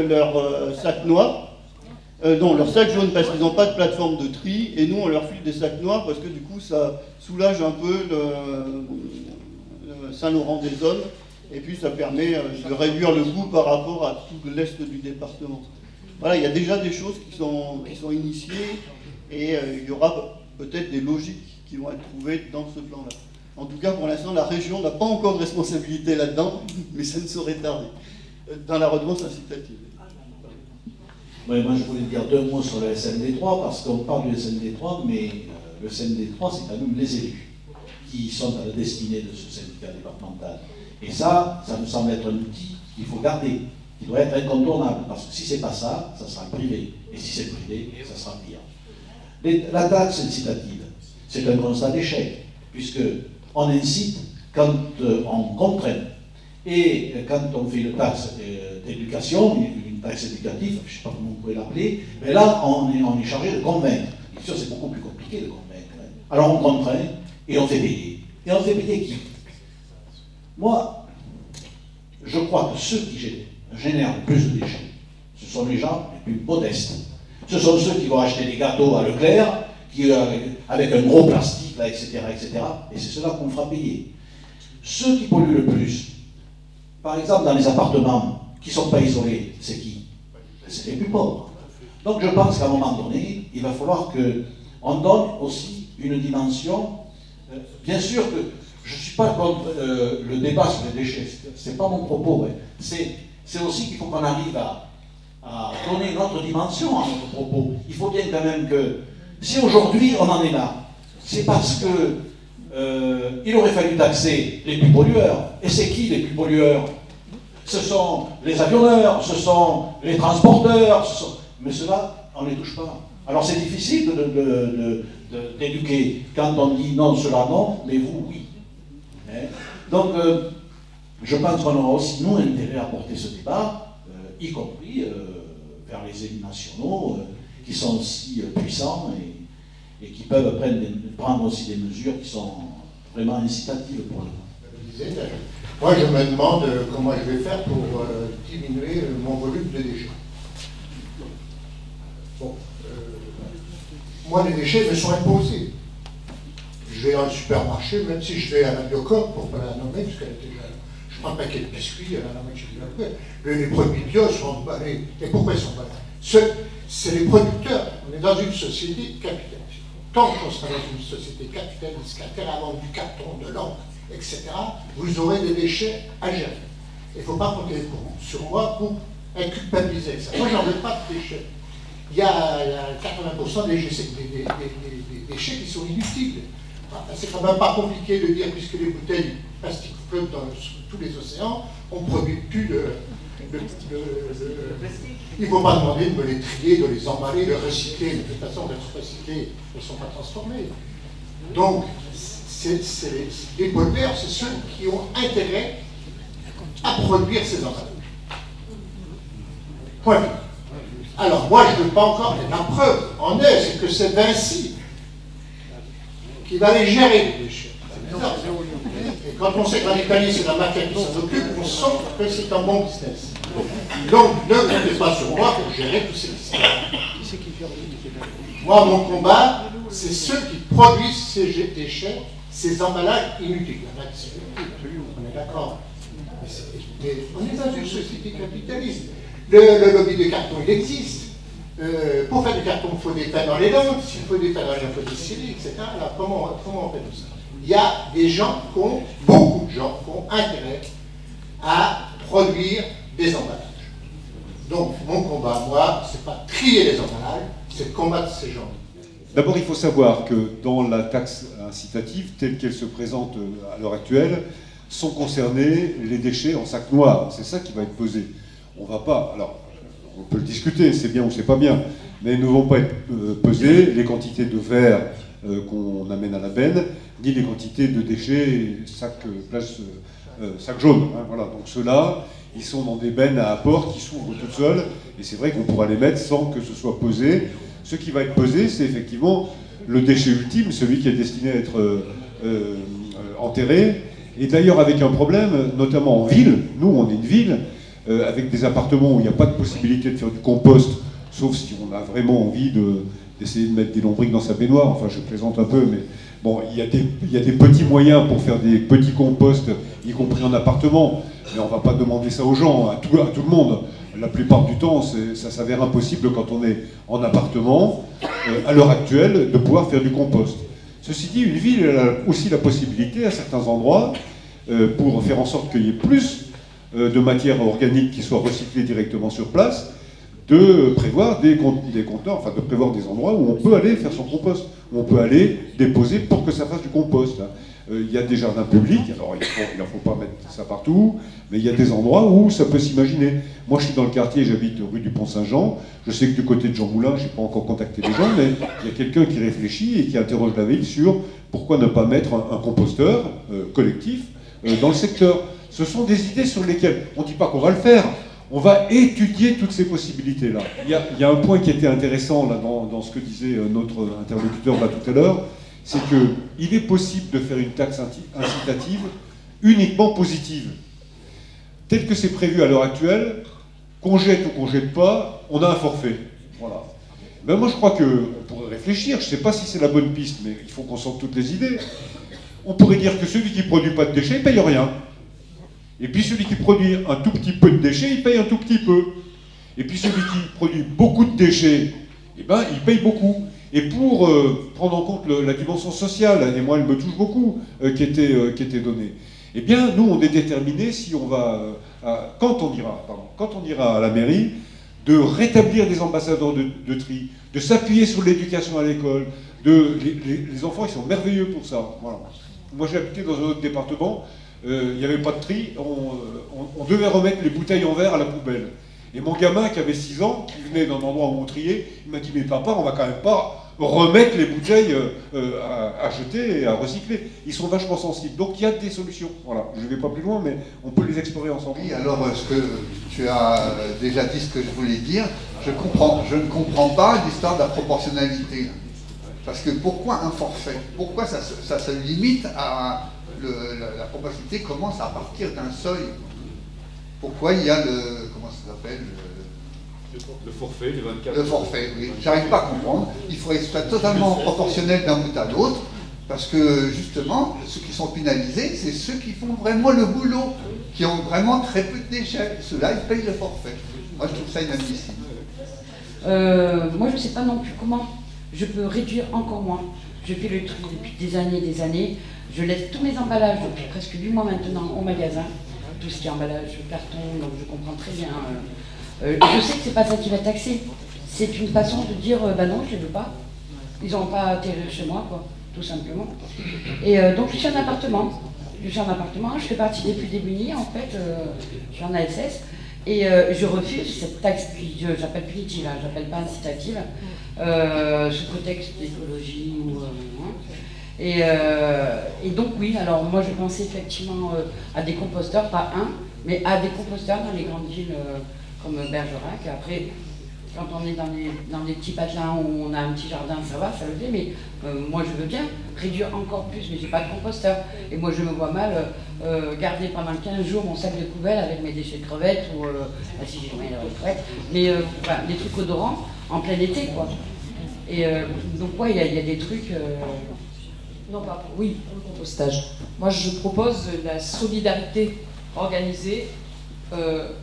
leur sac noir, non, leur sac jaune parce qu'ils n'ont pas de plateforme de tri, et nous on leur file des sacs noirs parce que du coup ça soulage un peu le Saint-Laurent-des-Hommes, et puis ça permet de réduire le coût par rapport à tout l'est du département. Voilà, il y a déjà des choses qui sont initiées, et il y aura peut-être des logiques qui vont être trouvées dans ce plan-là. En tout cas, pour l'instant, la région n'a pas encore de responsabilité là-dedans, mais ça ne saurait tarder, dans la redevance incitative. Ouais, moi, je voulais dire 2 mots sur le SND3, parce qu'on parle du SND3, mais le SND3, c'est quand même les élus qui sont à la destinée de ce syndicat départemental. Et ça nous semble être un outil qu'il faut garder, qui doit être incontournable, parce que si c'est pas ça, ça sera privé. Et si c'est privé, ça sera pire. La taxe incitative, c'est un constat d'échec, puisque on incite quand on contraint. Et quand on fait une taxe d'éducation, une taxe éducative, je ne sais pas comment vous pouvez l'appeler, mais là, on est chargé de convaincre. Bien sûr, c'est beaucoup plus compliqué de convaincre. Alors on contraint et on fait payer. Et on fait payer qui? Moi, je crois que ceux qui génèrent le plus de déchets, ce sont les gens les plus modestes. Ce sont ceux qui vont acheter des gâteaux à Leclerc, avec un gros plastique, là, etc., etc. Et c'est cela qu'on fera payer. Ceux qui polluent le plus, par exemple dans les appartements qui ne sont pas isolés, c'est qui? C'est les plus pauvres. Donc je pense qu'à un moment donné, il va falloir qu'on donne aussi une dimension. Bien sûr que je ne suis pas contre le débat sur les déchets, ce n'est pas mon propos. Ouais. C'est aussi qu'il faut qu'on arrive à donner une autre dimension à notre propos. Il faut bien quand même que, si aujourd'hui on en est là, c'est parce que il aurait fallu taxer les plus pollueurs. Et c'est qui les plus pollueurs? Ce sont les avionneurs, ce sont les transporteurs, mais ceux-là, on ne les touche pas. Alors c'est difficile d'éduquer quand on dit non, cela non, mais vous, oui. Donc, je pense qu'on aura aussi, nous, intérêt à porter ce débat, y compris vers les élus nationaux, qui sont aussi puissants et qui peuvent prendre aussi des mesures qui sont vraiment incitatives pour le coup. Moi, je me demande comment je vais faire pour diminuer mon volume de déchets. Bon, moi, les déchets me sont imposés. Je vais à un supermarché, même si je vais à la Biocoop, pour ne pas la nommer, parce qu'elle était déjà... Je prends un paquet de biscuits, elle a la moitié de la paix. Les produits bio sont emballés. Et pourquoi ils sont emballés? C'est les producteurs. On est dans une société capitaliste. Tant qu'on sera dans une société capitaliste, qui a intérêt à vendre du carton, de l'encre, etc., vous aurez des déchets à gérer. Il ne faut pas compter sur moi pour être culpabilisé avec ça. Moi, j'en veux pas de déchets. Il y a 80% des déchets qui sont inutiles. C'est quand même pas compliqué de dire, puisque les bouteilles plastiques flottent dans tous les océans, on ne produit plus de il ne faut pas demander de me les trier, de les emballer, de recycler. De toute façon, d'être recyclées, elles ne sont pas transformées. Donc, les pollueurs, c'est ceux qui ont intérêt à produire ces emballages. Point. Alors, moi, je ne veux pas encore... La preuve en est, c'est que c'est Vinci qui va les gérer, les déchets. Et quand on sait qu'en Italie, c'est la mafia qui s'en occupe, on sent que c'est un bon business. Donc, ne comptez pas sur moi pour gérer tous ces business. Moi, mon combat, c'est ceux qui produisent ces déchets, ces emballages inutiles. On est d'accord. Mais on est dans une société capitaliste. Le lobby de carton, il existe. Pour faire du carton, il faut des pains dans les dents. S'il faut des pains dans les dents, il faut des scellés, etc. Alors, comment on fait tout ça? Il y a des gens beaucoup de gens qui ont intérêt à produire des emballages. Donc, mon combat, moi, c'est pas trier les emballages, c'est combattre ces gens. D'abord, il faut savoir que dans la taxe incitative, telle qu'elle se présente à l'heure actuelle, sont concernés les déchets en sac noir. C'est ça qui va être pesé. On va pas... Alors, on peut le discuter, c'est bien ou c'est pas bien, mais ne vont pas être pesées les quantités de verre qu'on amène à la benne, ni les quantités de déchets sac jaune. Hein, voilà. Donc ceux-là, ils sont dans des bennes à apport qui s'ouvrent toutes seules, et c'est vrai qu'on pourra les mettre sans que ce soit pesé. Ce qui va être pesé, c'est effectivement le déchet ultime, celui qui est destiné à être enterrés. Et d'ailleurs avec un problème, notamment en ville, nous on est une ville, avec des appartements où il n'y a pas de possibilité de faire du compost, sauf si on a vraiment envie d'essayer de mettre des lombrics dans sa baignoire, enfin je plaisante un peu, mais bon, il y a des petits moyens pour faire des petits composts, y compris en appartement, mais on ne va pas demander ça aux gens, à tout le monde. La plupart du temps, ça s'avère impossible quand on est en appartement, à l'heure actuelle, de pouvoir faire du compost. Ceci dit, une ville elle a aussi la possibilité, à certains endroits, pour faire en sorte qu'il y ait plus de matière organique qui soit recyclée directement sur place, de prévoir des conteneurs, enfin de prévoir des endroits où on peut aller faire son compost, où on peut aller déposer pour que ça fasse du compost. Il y a des jardins publics, alors il ne faut pas mettre ça partout, mais il y a des endroits où ça peut s'imaginer. Moi je suis dans le quartier, j'habite rue du Pont-Saint-Jean, je sais que du côté de Jean Moulin, je n'ai pas encore contacté les gens, mais il y a quelqu'un qui réfléchit et qui interroge la ville sur pourquoi ne pas mettre un composteur collectif dans le secteur. Ce sont des idées sur lesquelles on ne dit pas qu'on va le faire, on va étudier toutes ces possibilités-là. Il y a un point qui était intéressant là, dans ce que disait notre interlocuteur là, tout à l'heure, c'est qu'il est possible de faire une taxe incitative uniquement positive. Tel que c'est prévu à l'heure actuelle, qu'on jette ou qu'on ne jette pas, on a un forfait. Voilà. Ben moi je crois qu'on pourrait réfléchir, je ne sais pas si c'est la bonne piste, mais il faut qu'on sorte toutes les idées. On pourrait dire que celui qui ne produit pas de déchets ne paye rien. Et puis celui qui produit un tout petit peu de déchets, il paye un tout petit peu. Et puis celui qui produit beaucoup de déchets, eh ben, il paye beaucoup. Et pour prendre en compte la dimension sociale, et moi elle me touche beaucoup, qui était donnée, eh bien nous on est déterminés si on va, quand on ira à la mairie, de rétablir des ambassadeurs de tri, de s'appuyer sur l'éducation à l'école, les enfants ils sont merveilleux pour ça. Voilà. Moi j'ai habité dans un autre département, il n'y avait pas de tri, on devait remettre les bouteilles en verre à la poubelle. Et mon gamin qui avait 6 ans, qui venait d'un endroit où on triait, il m'a dit mais papa, on va quand même pas remettre les bouteilles à jeter et à recycler. Ils sont vachement sensibles. Donc il y a des solutions. Voilà, je ne vais pas plus loin, mais on peut les explorer ensemble. Oui, alors ce que tu as déjà dit ce que je voulais dire, je ne comprends pas l'histoire de la proportionnalité. Parce que pourquoi un forfait? Pourquoi ça se limite à la proportionnalité commence à partir d'un seuil? Pourquoi il y a comment ça s'appelle le forfait, les 24. Le forfait, oui. J'arrive pas à comprendre. Il faudrait que ce soit totalement proportionnel d'un bout à l'autre, parce que justement, ceux qui sont pénalisés, c'est ceux qui font vraiment le boulot, qui ont vraiment très peu de déchets. Ceux-là, ils payent le forfait. Moi, je trouve ça inadmissible. Moi, je ne sais pas non plus comment je peux réduire encore moins. Je fais le tri depuis des années. Je laisse tous mes emballages depuis presque 8 mois maintenant au magasin. Tout ce qui est emballage, carton, donc je comprends très bien. Je sais que c'est pas ça qui va taxer. C'est une façon de dire, bah non, je ne veux pas. Ils n'ont pas atterri chez moi, quoi, tout simplement. Et donc je suis en appartement. Je fais partie des plus démunis, en fait. Je suis en ASS. Et je refuse cette taxe, j'appelle punitive, hein, j'appelle pas incitative, sous prétexte d'écologie ou... Et donc oui, alors moi je pensais effectivement à des composteurs, pas un, mais à des composteurs dans les grandes villes comme Bergerac. Après, quand on est dans des petits patelins où on a un petit jardin, ça va, ça le fait, mais moi je veux bien réduire encore plus, mais j'ai pas de composteur. Et moi je me vois mal garder pendant 15 jours mon sac de poubelle avec mes déchets de crevettes, ou si j'ai moyen de retraite, mais voilà, des trucs odorants en plein été, quoi. Et donc ouais, il y a des trucs... Non, pas pour, oui, pour le compostage. Moi, je propose de la solidarité organisée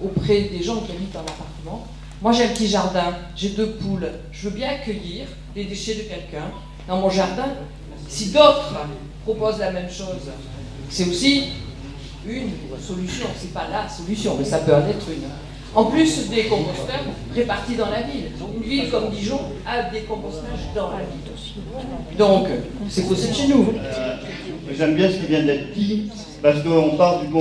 auprès des gens qui habitent dans l'appartement. Moi, j'ai un petit jardin, j'ai 2 poules. Je veux bien accueillir les déchets de quelqu'un dans mon jardin. Si d'autres proposent la même chose, c'est aussi une solution. C'est pas la solution, mais ça peut en être une. En plus des composteurs répartis dans la ville. Une ville comme Dijon a des compostages dans la ville aussi. Donc, c'est possible chez nous. J'aime bien ce qui vient d'être dit, parce qu'on parle du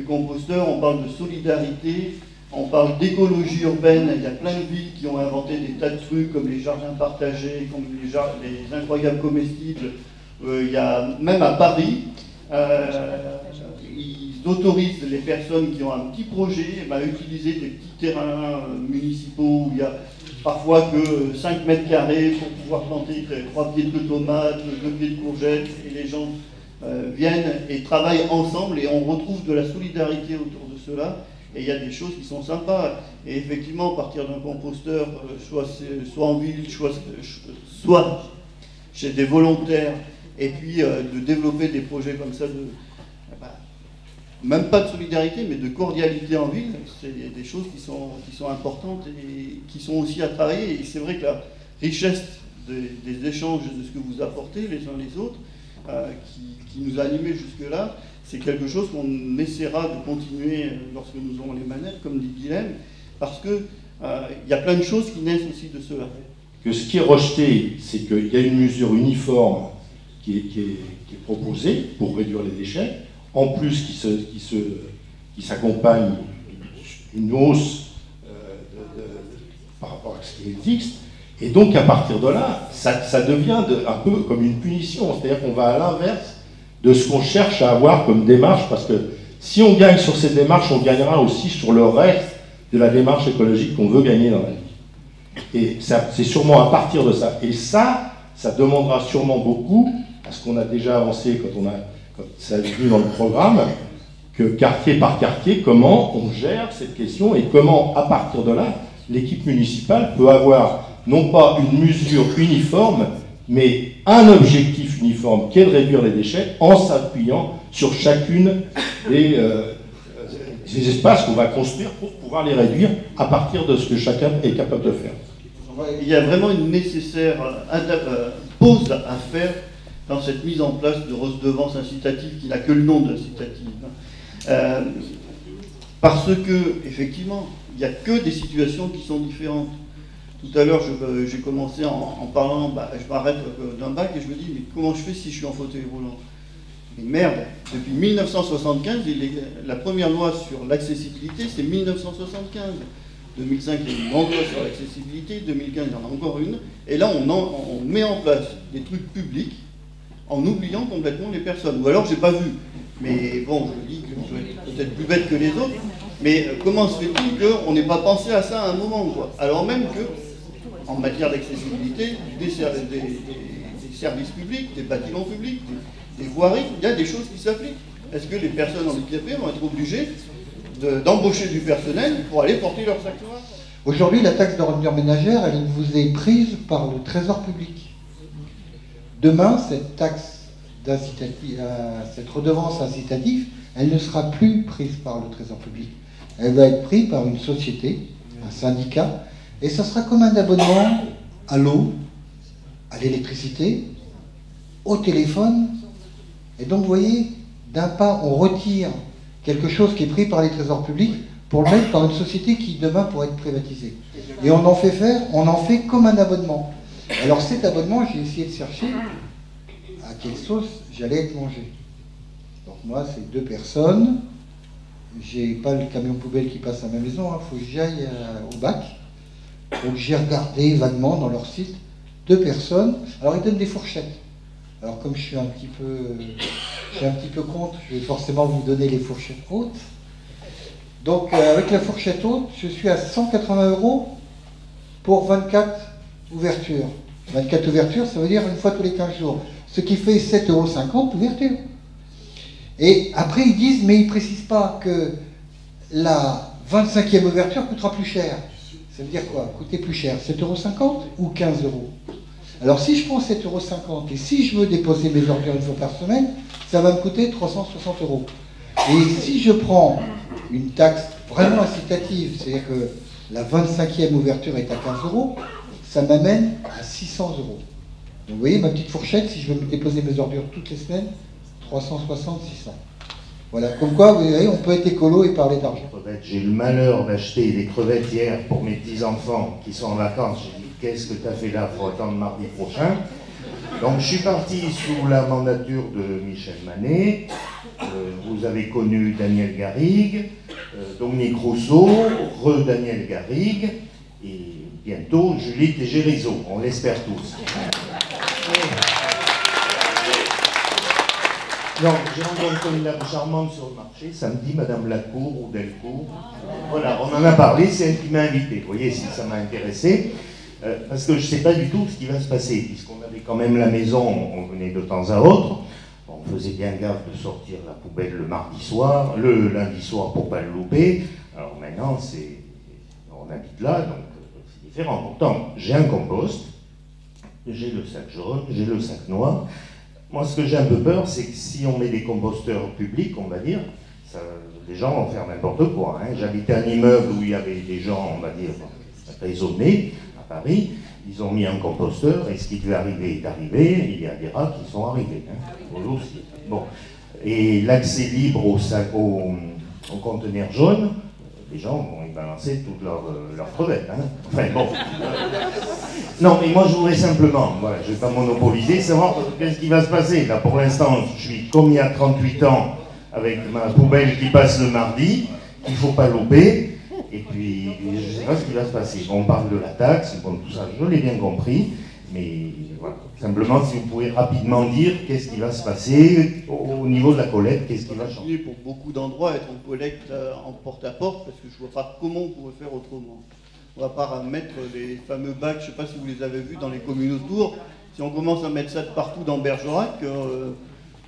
composteur, on parle de solidarité, on parle d'écologie urbaine. Il y a plein de villes qui ont inventé des tas de trucs, comme les jardins partagés, comme les incroyables comestibles. Il y a même à Paris, ils autorisent les personnes qui ont un petit projet à utiliser des petits terrains municipaux où il y a parfois que 5 mètres carrés pour pouvoir planter 3 pieds de tomates, 2 pieds de courgettes, et les gens viennent et travaillent ensemble et on retrouve de la solidarité autour de cela. Et il y a des choses qui sont sympas. Et effectivement, partir d'un composteur, soit en ville, soit chez des volontaires, et puis de développer des projets comme ça, même pas de solidarité, mais de cordialité en ville, c'est des choses qui sont importantes et qui sont aussi à travailler. Et c'est vrai que la richesse des échanges, de ce que vous apportez les uns les autres, qui nous a animés jusque-là, c'est quelque chose qu'on essaiera de continuer lorsque nous aurons les manettes, comme dit Guilhem, parce que y a plein de choses qui naissent aussi de cela. Que ce qui est rejeté, c'est qu'il y a une mesure uniforme qui est proposée pour réduire les déchets, en plus qui s'accompagne d'une hausse par rapport à ce qui existe, et donc à partir de là, ça devient un peu comme une punition, c'est-à-dire qu'on va à l'inverse de ce qu'on cherche à avoir comme démarche, parce que si on gagne sur ces démarches, on gagnera aussi sur le reste de la démarche écologique qu'on veut gagner dans la vie. Et c'est sûrement à partir de ça. Et ça demandera sûrement beaucoup à ce qu'on a déjà avancé quand ça est venu dans le programme, que quartier par quartier, comment on gère cette question et comment, à partir de là, l'équipe municipale peut avoir non pas une mesure uniforme, mais un objectif uniforme qui est de réduire les déchets en s'appuyant sur chacune des espaces qu'on va construire pour pouvoir les réduire à partir de ce que chacun est capable de faire. Il y a vraiment une nécessaire pause à faire dans cette mise en place de redevance incitative qui n'a que le nom d'incitative. Parce que, effectivement, il n'y a que des situations qui sont différentes. Tout à l'heure, j'ai commencé en parlant, je m'arrête d'un bac et je me dis, mais comment je fais si je suis en fauteuil roulant? Mais merde, depuis 1975, la première loi sur l'accessibilité, c'est 1975. 2005, il y a une grande loi sur l'accessibilité, 2015, il y en a encore une, et là, on met en place des trucs publics en oubliant complètement les personnes. Ou alors, j'ai pas vu. Mais bon, je dis que je vais peut-être plus bête que les autres, mais comment se fait-il qu'on n'ait pas pensé à ça à un moment, quoi? Alors même que, en matière d'accessibilité, des services publics, des bâtiments publics, des voiries, il y a des choses qui s'appliquent. Est-ce que les personnes handicapées vont être obligées d'embaucher du personnel pour aller porter leur sac noir? Aujourd'hui, la taxe d'ordures ménagères, elle vous est prise par le trésor public. Demain, cette taxe cette redevance incitative, elle ne sera plus prise par le trésor public. Elle va être prise par une société, un syndicat, et ça sera comme un abonnement à l'eau, à l'électricité, au téléphone. Et donc, vous voyez, d'un pas, on retire quelque chose qui est pris par les trésors publics pour le mettre par une société qui, demain, pourrait être privatisée. Et on en fait comme un abonnement. Alors, cet abonnement, j'ai essayé de chercher à quelle sauce j'allais être mangé. Donc, moi, c'est 2 personnes. J'ai pas le camion poubelle qui passe à ma maison, il faut que j'aille au bac. Donc j'ai regardé vaguement dans leur site, 2 personnes. Alors ils donnent des fourchettes. Alors comme je suis un petit peu contre, je vais forcément vous donner les fourchettes hautes. Donc avec la fourchette haute, je suis à 180 € pour 24 ouvertures. 24 ouvertures, ça veut dire une fois tous les 15 jours. Ce qui fait 7,50 € ouverture. Et après ils disent, mais ils ne précisent pas que la 25e ouverture coûtera plus cher. Ça veut dire quoi? Coûter plus cher, 7,50 € ou 15 €? Alors si je prends 7,50 € et si je veux déposer mes ordures une fois par semaine, ça va me coûter 360 €. Et si je prends une taxe vraiment incitative, c'est-à-dire que la 25e ouverture est à 15 €, ça m'amène à 600 €. Donc vous voyez ma petite fourchette, si je veux me déposer mes ordures toutes les semaines, 360, 600. Voilà, comme quoi, vous voyez, on peut être écolo et parler d'argent. J'ai eu le malheur d'acheter des crevettes hier pour mes petits-enfants qui sont en vacances. J'ai dit, qu'est-ce que tu as fait là? Il faut attendre mardi prochain. Donc je suis parti sous la mandature de Michel Manet. Vous avez connu Daniel Garrigue, Dominique Rousseau, Daniel Garrigue, et bientôt Julie Tégérizot, on l'espère tous. Donc, j'ai rencontré une dame charmante sur le marché, samedi, Madame Lacour ou Delcourt. Voilà, on en a parlé, c'est elle qui m'a invité. Vous voyez, si ça m'a intéressé. Parce que je ne sais pas du tout ce qui va se passer, puisqu'on avait quand même la maison, on venait de temps à autre, on faisait bien gaffe de sortir la poubelle le mardi soir, le lundi soir pour ne pas le louper. Alors maintenant, on habite là, donc c'est différent. Pourtant, j'ai un compost, j'ai le sac jaune, j'ai le sac noir. Moi, ce que j'ai un peu peur, c'est que si on met des composteurs publics, on va dire, les gens vont faire n'importe quoi. Hein. J'habitais un immeuble où il y avait des gens, on va dire, raisonnés, à Paris. Ils ont mis un composteur, et ce qui devait arriver est arrivé. Il y a des rats qui sont arrivés, hein, aussi. Bon. Et l'accès libre au conteneur jaune, les gens vont y balancer toutes leurs crevettes. Hein. Enfin bon. Non, mais moi je voudrais simplement, voilà, je ne vais pas monopoliser, savoir qu'est-ce qui va se passer. Là, pour l'instant, je suis comme il y a 38 ans, avec ma poubelle qui passe le mardi, qu'il ne faut pas louper. Et puis, je ne sais pas ce qui va se passer. On parle de la taxe, bon, tout ça, je l'ai bien compris, mais voilà. Simplement, si vous pouvez rapidement dire qu'est-ce qui va se passer au niveau de la collecte, qu'est-ce qui va changer. Pour beaucoup d'endroits, être en collecte en porte-à-porte, parce que je ne vois pas comment on pourrait faire autrement. On va pas mettre les fameux bacs, je ne sais pas si vous les avez vus dans les communes autour, si on commence à mettre ça de partout dans Bergerac,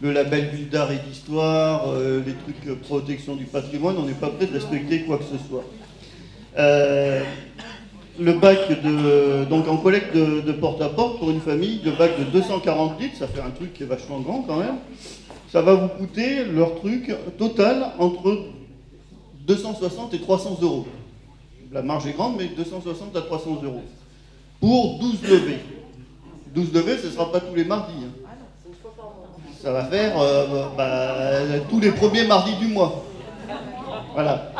le label ville d'art et d'histoire, les trucs protection du patrimoine, on n'est pas prêt de respecter quoi que ce soit. Le bac donc en collecte de porte-à-porte pour une famille, le bac de 240 litres, ça fait un truc qui est vachement grand quand même, ça va vous coûter leur truc total entre 260 et 300 euros. La marge est grande, mais 260 à 300 euros. Pour 12 levées. 12 levées, ce ne sera pas tous les mardis. Hein. Ça va faire tous les premiers mardis du mois. Voilà.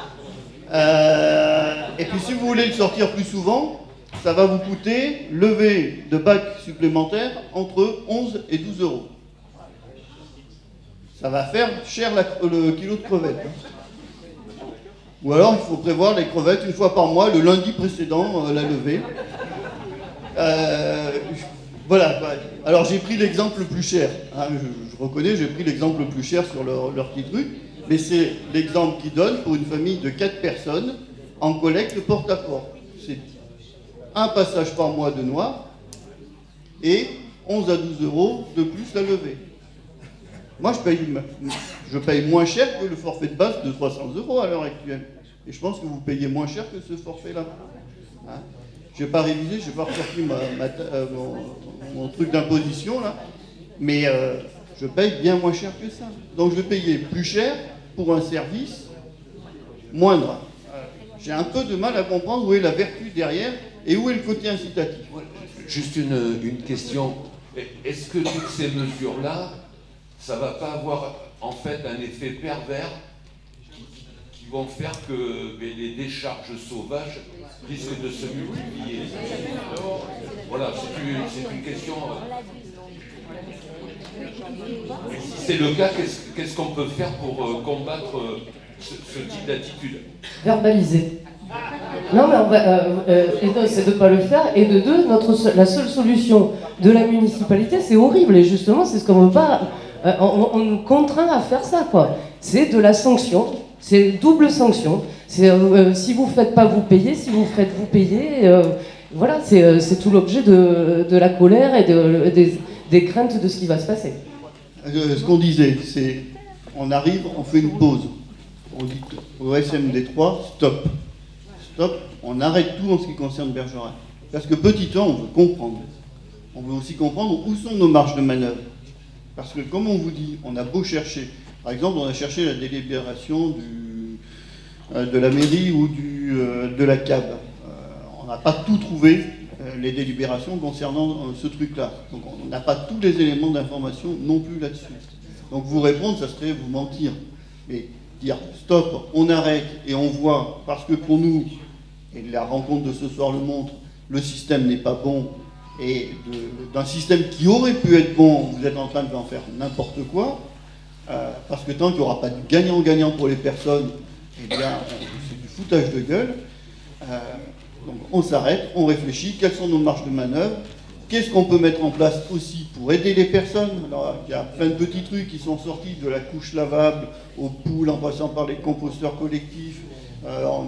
Et puis si vous voulez le sortir plus souvent, ça va vous coûter, levée de bac supplémentaire, entre 11 et 12 euros. Ça va faire cher le kilo de crevettes. Hein. Ou alors il faut prévoir les crevettes une fois par mois, le lundi précédent, la levée. Voilà. Alors j'ai pris l'exemple le plus cher. Hein, je reconnais, j'ai pris l'exemple le plus cher sur leur petit truc. Mais c'est l'exemple qu'ils donnent pour une famille de 4 personnes en collecte porte-à-porte. C'est un passage par mois de noir et 11 à 12 euros de plus la levée. Moi, je paye moins cher que le forfait de base de 300 euros à l'heure actuelle. Et je pense que vous payez moins cher que ce forfait-là. Hein, je n'ai pas révisé, je n'ai pas ressorti mon truc d'imposition, là. Mais je paye bien moins cher que ça. Donc je vais payer plus cher pour un service moindre. J'ai un peu de mal à comprendre où est la vertu derrière et où est le côté incitatif. Juste une question. Est-ce que toutes ces mesures-là, ça ne va pas avoir en fait un effet pervers qui vont faire que les décharges sauvages risquent de se multiplier? Voilà, c'est une question. Et si c'est le cas, qu'est-ce qu'on peut faire pour combattre ce type d'attitude? Verbaliser. Non, mais c'est de ne pas le faire. Et de deux, la seule solution de la municipalité, c'est horrible. Et justement, c'est ce qu'on ne veut pas. On nous contraint à faire ça, quoi. C'est de la sanction. C'est double sanction. C'est si vous ne faites pas, vous payez. Si vous faites, vous payez. Voilà, c'est tout l'objet de la colère et des craintes de ce qui va se passer. Ce qu'on disait, c'est on arrive, on fait une pause. On dit au SMD3, stop. Stop, on arrête tout en ce qui concerne Bergerac. Parce que petit 1, on veut comprendre. On veut aussi comprendre où sont nos marges de manœuvre. Parce que comme on vous dit, on a beau chercher. Par exemple, on a cherché la délibération de la mairie ou de la CAB. On n'a pas tout trouvé, les délibérations concernant ce truc-là. Donc on n'a pas tous les éléments d'information non plus là-dessus. Donc vous répondre, ça serait vous mentir. Mais dire stop, on arrête et on voit, parce que pour nous, et la rencontre de ce soir le montre, le système n'est pas bon, et d'un système qui aurait pu être bon, vous êtes en train d'en faire n'importe quoi, parce que tant qu'il n'y aura pas de gagnant-gagnant pour les personnes, eh bien, c'est du foutage de gueule. Donc on s'arrête, on réfléchit, quelles sont nos marges de manœuvre, qu'est-ce qu'on peut mettre en place aussi pour aider les personnes. Alors, il y a plein de petits trucs qui sont sortis, de la couche lavable aux poules, en passant par les composteurs collectifs,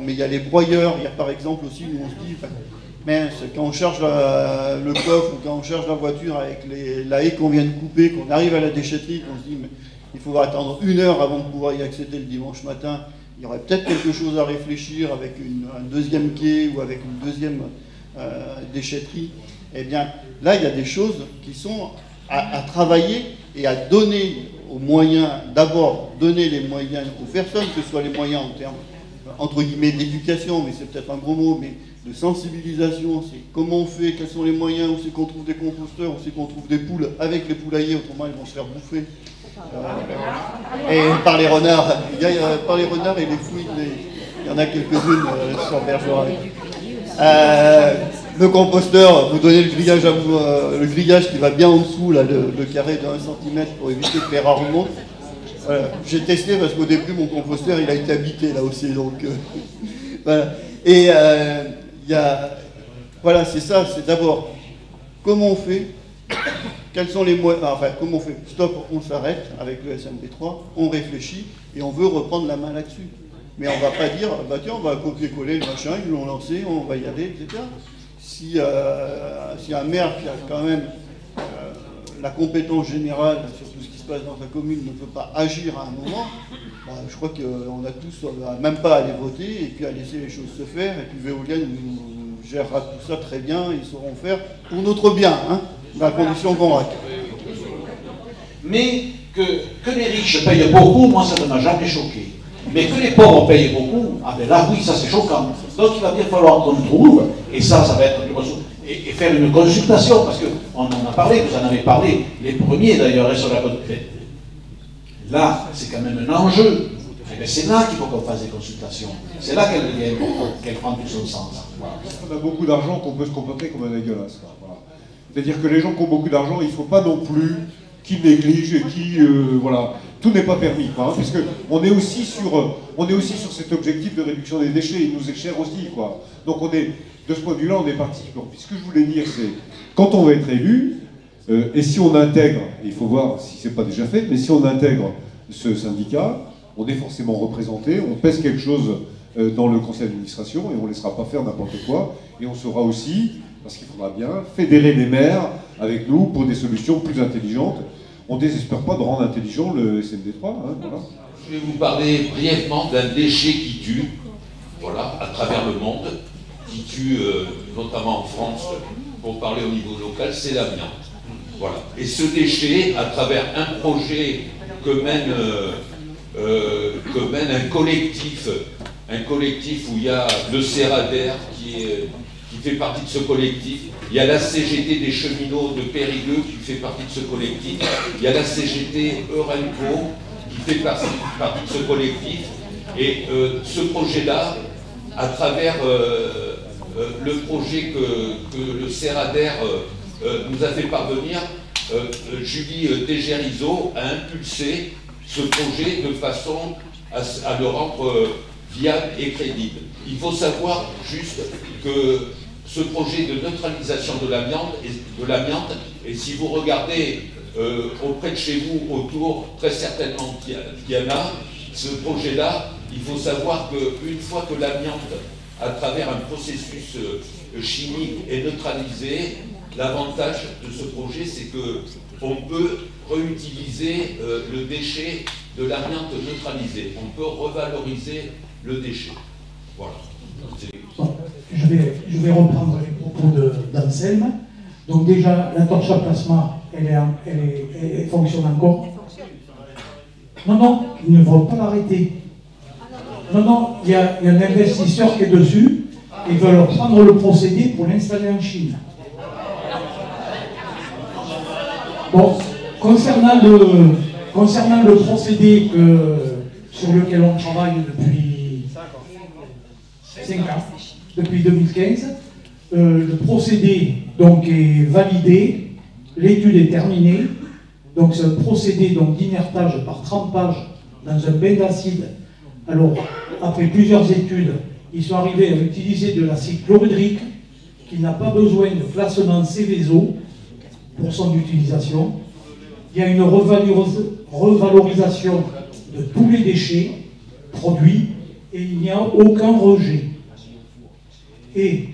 mais il y a les broyeurs, il y a par exemple aussi, nous on se dit, Mais quand on charge le coffre ou quand on charge la voiture avec la haie qu'on vient de couper, qu'on arrive à la déchetterie, qu'on se dit mais il faudra attendre 1 heure avant de pouvoir y accéder le dimanche matin, il y aurait peut-être quelque chose à réfléchir avec un deuxième quai ou avec une deuxième déchetterie. Eh bien, là, il y a des choses qui sont à travailler et à donner aux moyens, d'abord donner les moyens aux personnes, que ce soit les moyens en termes, entre guillemets, d'éducation, mais c'est peut-être un gros mot, mais de sensibilisation, c'est comment on fait, quels sont les moyens, où c'est qu'on trouve des composteurs, où c'est qu'on trouve des poules avec les poulaillers, autrement ils vont se faire bouffer. Et par les renards, par les renards et les fouilles, il y en a quelques-unes sur Bergerac. Le composteur, vous donnez le grillage, le grillage qui va bien en dessous, là, le carré de 1 cm pour éviter que les rats remontent. Voilà. J'ai testé parce qu'au début, mon composteur, il a été habité là aussi. Donc, voilà. Et voilà, c'est ça, c'est d'abord comment on fait, quels sont les moyens, enfin comment on fait, stop, on s'arrête avec le SMD3, on réfléchit et on veut reprendre la main là-dessus. Mais on ne va pas dire, bah tiens, on va copier-coller le machin, ils l'ont lancé, on va y aller, etc. Si un maire qui a quand même la compétence générale sur tout ce qui se passe dans sa commune ne peut pas agir à un moment, bah, je crois qu'on a tous, même pas à aller voter et puis à laisser les choses se faire, et puis Veolia nous gérera tout ça très bien, ils sauront faire pour notre bien, hein, dans la condition qu'on rate. Mais que les riches payent beaucoup, moi ça ne m'a jamais choqué. Mais que les pauvres payent beaucoup, ah ben là oui, ça c'est choquant. Donc il va bien falloir qu'on trouve, et ça va être et faire une consultation, parce qu'on en a parlé, vous en avez parlé, les premiers d'ailleurs, sur la consultation. Là, c'est quand même un enjeu. C'est là qu'il faut qu'on fasse des consultations. C'est là qu'elle prend tout son sens. Voilà. On a beaucoup d'argent qu'on peut se comporter comme un dégueulasse. Voilà. C'est-à-dire que les gens qui ont beaucoup d'argent, il ne faut pas non plus qu'ils négligent, voilà. Tout n'est pas permis, quoi, hein, puisque on est aussi sur cet objectif de réduction des déchets, il nous est cher aussi, quoi. Donc de ce point de vue-là, on est participant. Puis ce que je voulais dire, c'est, quand on va être élu, et si on intègre, il faut voir si c'est pas déjà fait, mais si on intègre ce syndicat, on est forcément représenté, on pèse quelque chose dans le conseil d'administration, et on ne laissera pas faire n'importe quoi, et on sera aussi, parce qu'il faudra bien, fédérer les maires avec nous pour des solutions plus intelligentes. On ne désespère pas de rendre intelligent le SMD3. Hein, voilà. Je vais vous parler brièvement d'un déchet qui tue, voilà, à travers le monde, qui tue notamment en France, pour parler au niveau local, c'est l'amiante. Voilà. Et ce déchet, à travers un projet que mène un collectif où il y a le CERADER qui fait partie de ce collectif, il y a la CGT des cheminots de Périgueux qui fait partie de ce collectif, il y a la CGT Eurenco qui fait partie de ce collectif, et ce projet-là, à travers le projet que le CERADER nous a fait parvenir, Julie Dégérizeau a impulsé ce projet de façon à le rendre viable et crédible. Il faut savoir juste que ce projet de neutralisation de l'amiante, et si vous regardez auprès de chez vous, autour, très certainement qu'il y en a, ce projet-là, il faut savoir qu'une fois que l'amiante, à travers un processus chimique, est neutralisé, l'avantage de ce projet, c'est qu'on peut réutiliser le déchet de l'amiante neutralisé. On peut revaloriser le déchet. Voilà. Je vais reprendre les propos d'Anselme. Donc déjà, la torche à plasma, elle fonctionne encore. Non, ils ne vont pas l'arrêter. Non, il y a un investisseur qui est dessus. Ils veulent prendre le procédé pour l'installer en Chine. Bon, concernant le procédé sur lequel on travaille depuis 5 ans, depuis 2015, le procédé donc est validé, l'étude est terminée, donc c'est un procédé d'inertage par trempage dans un bain d'acide. Alors, après plusieurs études, ils sont arrivés à utiliser de l'acide chlorhydrique qui n'a pas besoin de classement Céveso pour son utilisation. Il y a une revalorisation de tous les déchets produits et il n'y a aucun rejet. Et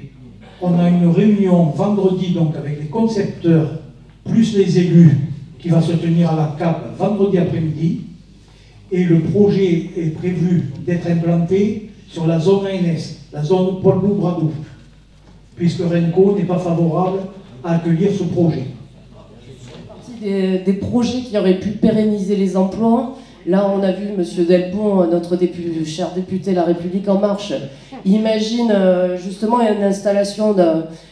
On a une réunion vendredi donc avec les concepteurs plus les élus qui va se tenir à la CAP vendredi après-midi. Et le projet est prévu d'être implanté sur la zone ANS, la zone Paul-Loup-Bradou, puisque Renco n'est pas favorable à accueillir ce projet. Des projets qui auraient pu pérenniser les emplois. Là, on a vu M. Delpont, notre cher député La République En Marche, imagine justement une installation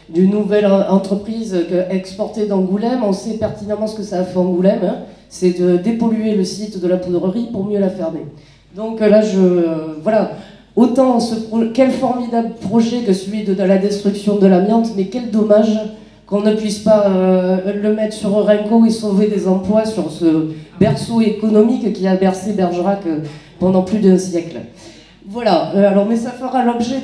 d'une nouvelle entreprise exportée d'Angoulême. On sait pertinemment ce que ça a fait Angoulême, hein. C'est de dépolluer le site de la poudrerie pour mieux la fermer. Donc là, voilà, autant quel formidable projet que celui de la destruction de l'amiante, mais quel dommage qu'on ne puisse pas le mettre sur Renco et sauver des emplois sur ce berceau économique qui a bercé Bergerac pendant plus d'un siècle. Voilà, alors, mais ça fera l'objet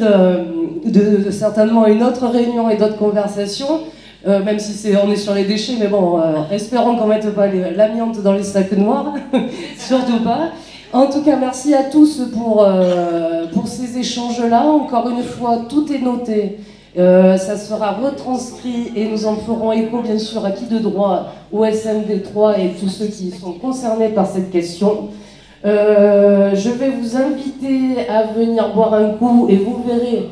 de certainement une autre réunion et d'autres conversations, même si on est sur les déchets, mais bon, espérons qu'on ne mette pas l'amiante dans les sacs noirs, surtout pas. En tout cas, merci à tous pour ces échanges-là. Encore une fois, tout est noté. Ça sera retranscrit et nous en ferons écho bien sûr à qui de droit, au SMD3 et tous ceux qui sont concernés par cette question. Je vais vous inviter à venir boire un coup et vous verrez,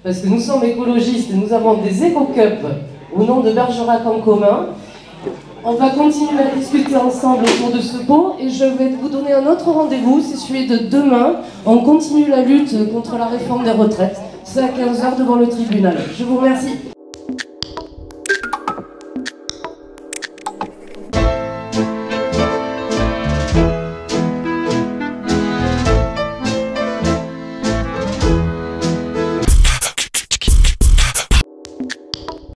parce que nous sommes écologistes, nous avons des éco-cups au nom de Bergerac en commun. On va continuer à discuter ensemble autour de ce pot et je vais vous donner un autre rendez-vous, c'est celui de demain. On continue la lutte contre la réforme des retraites. C'est à 15h devant le tribunal. Je vous remercie.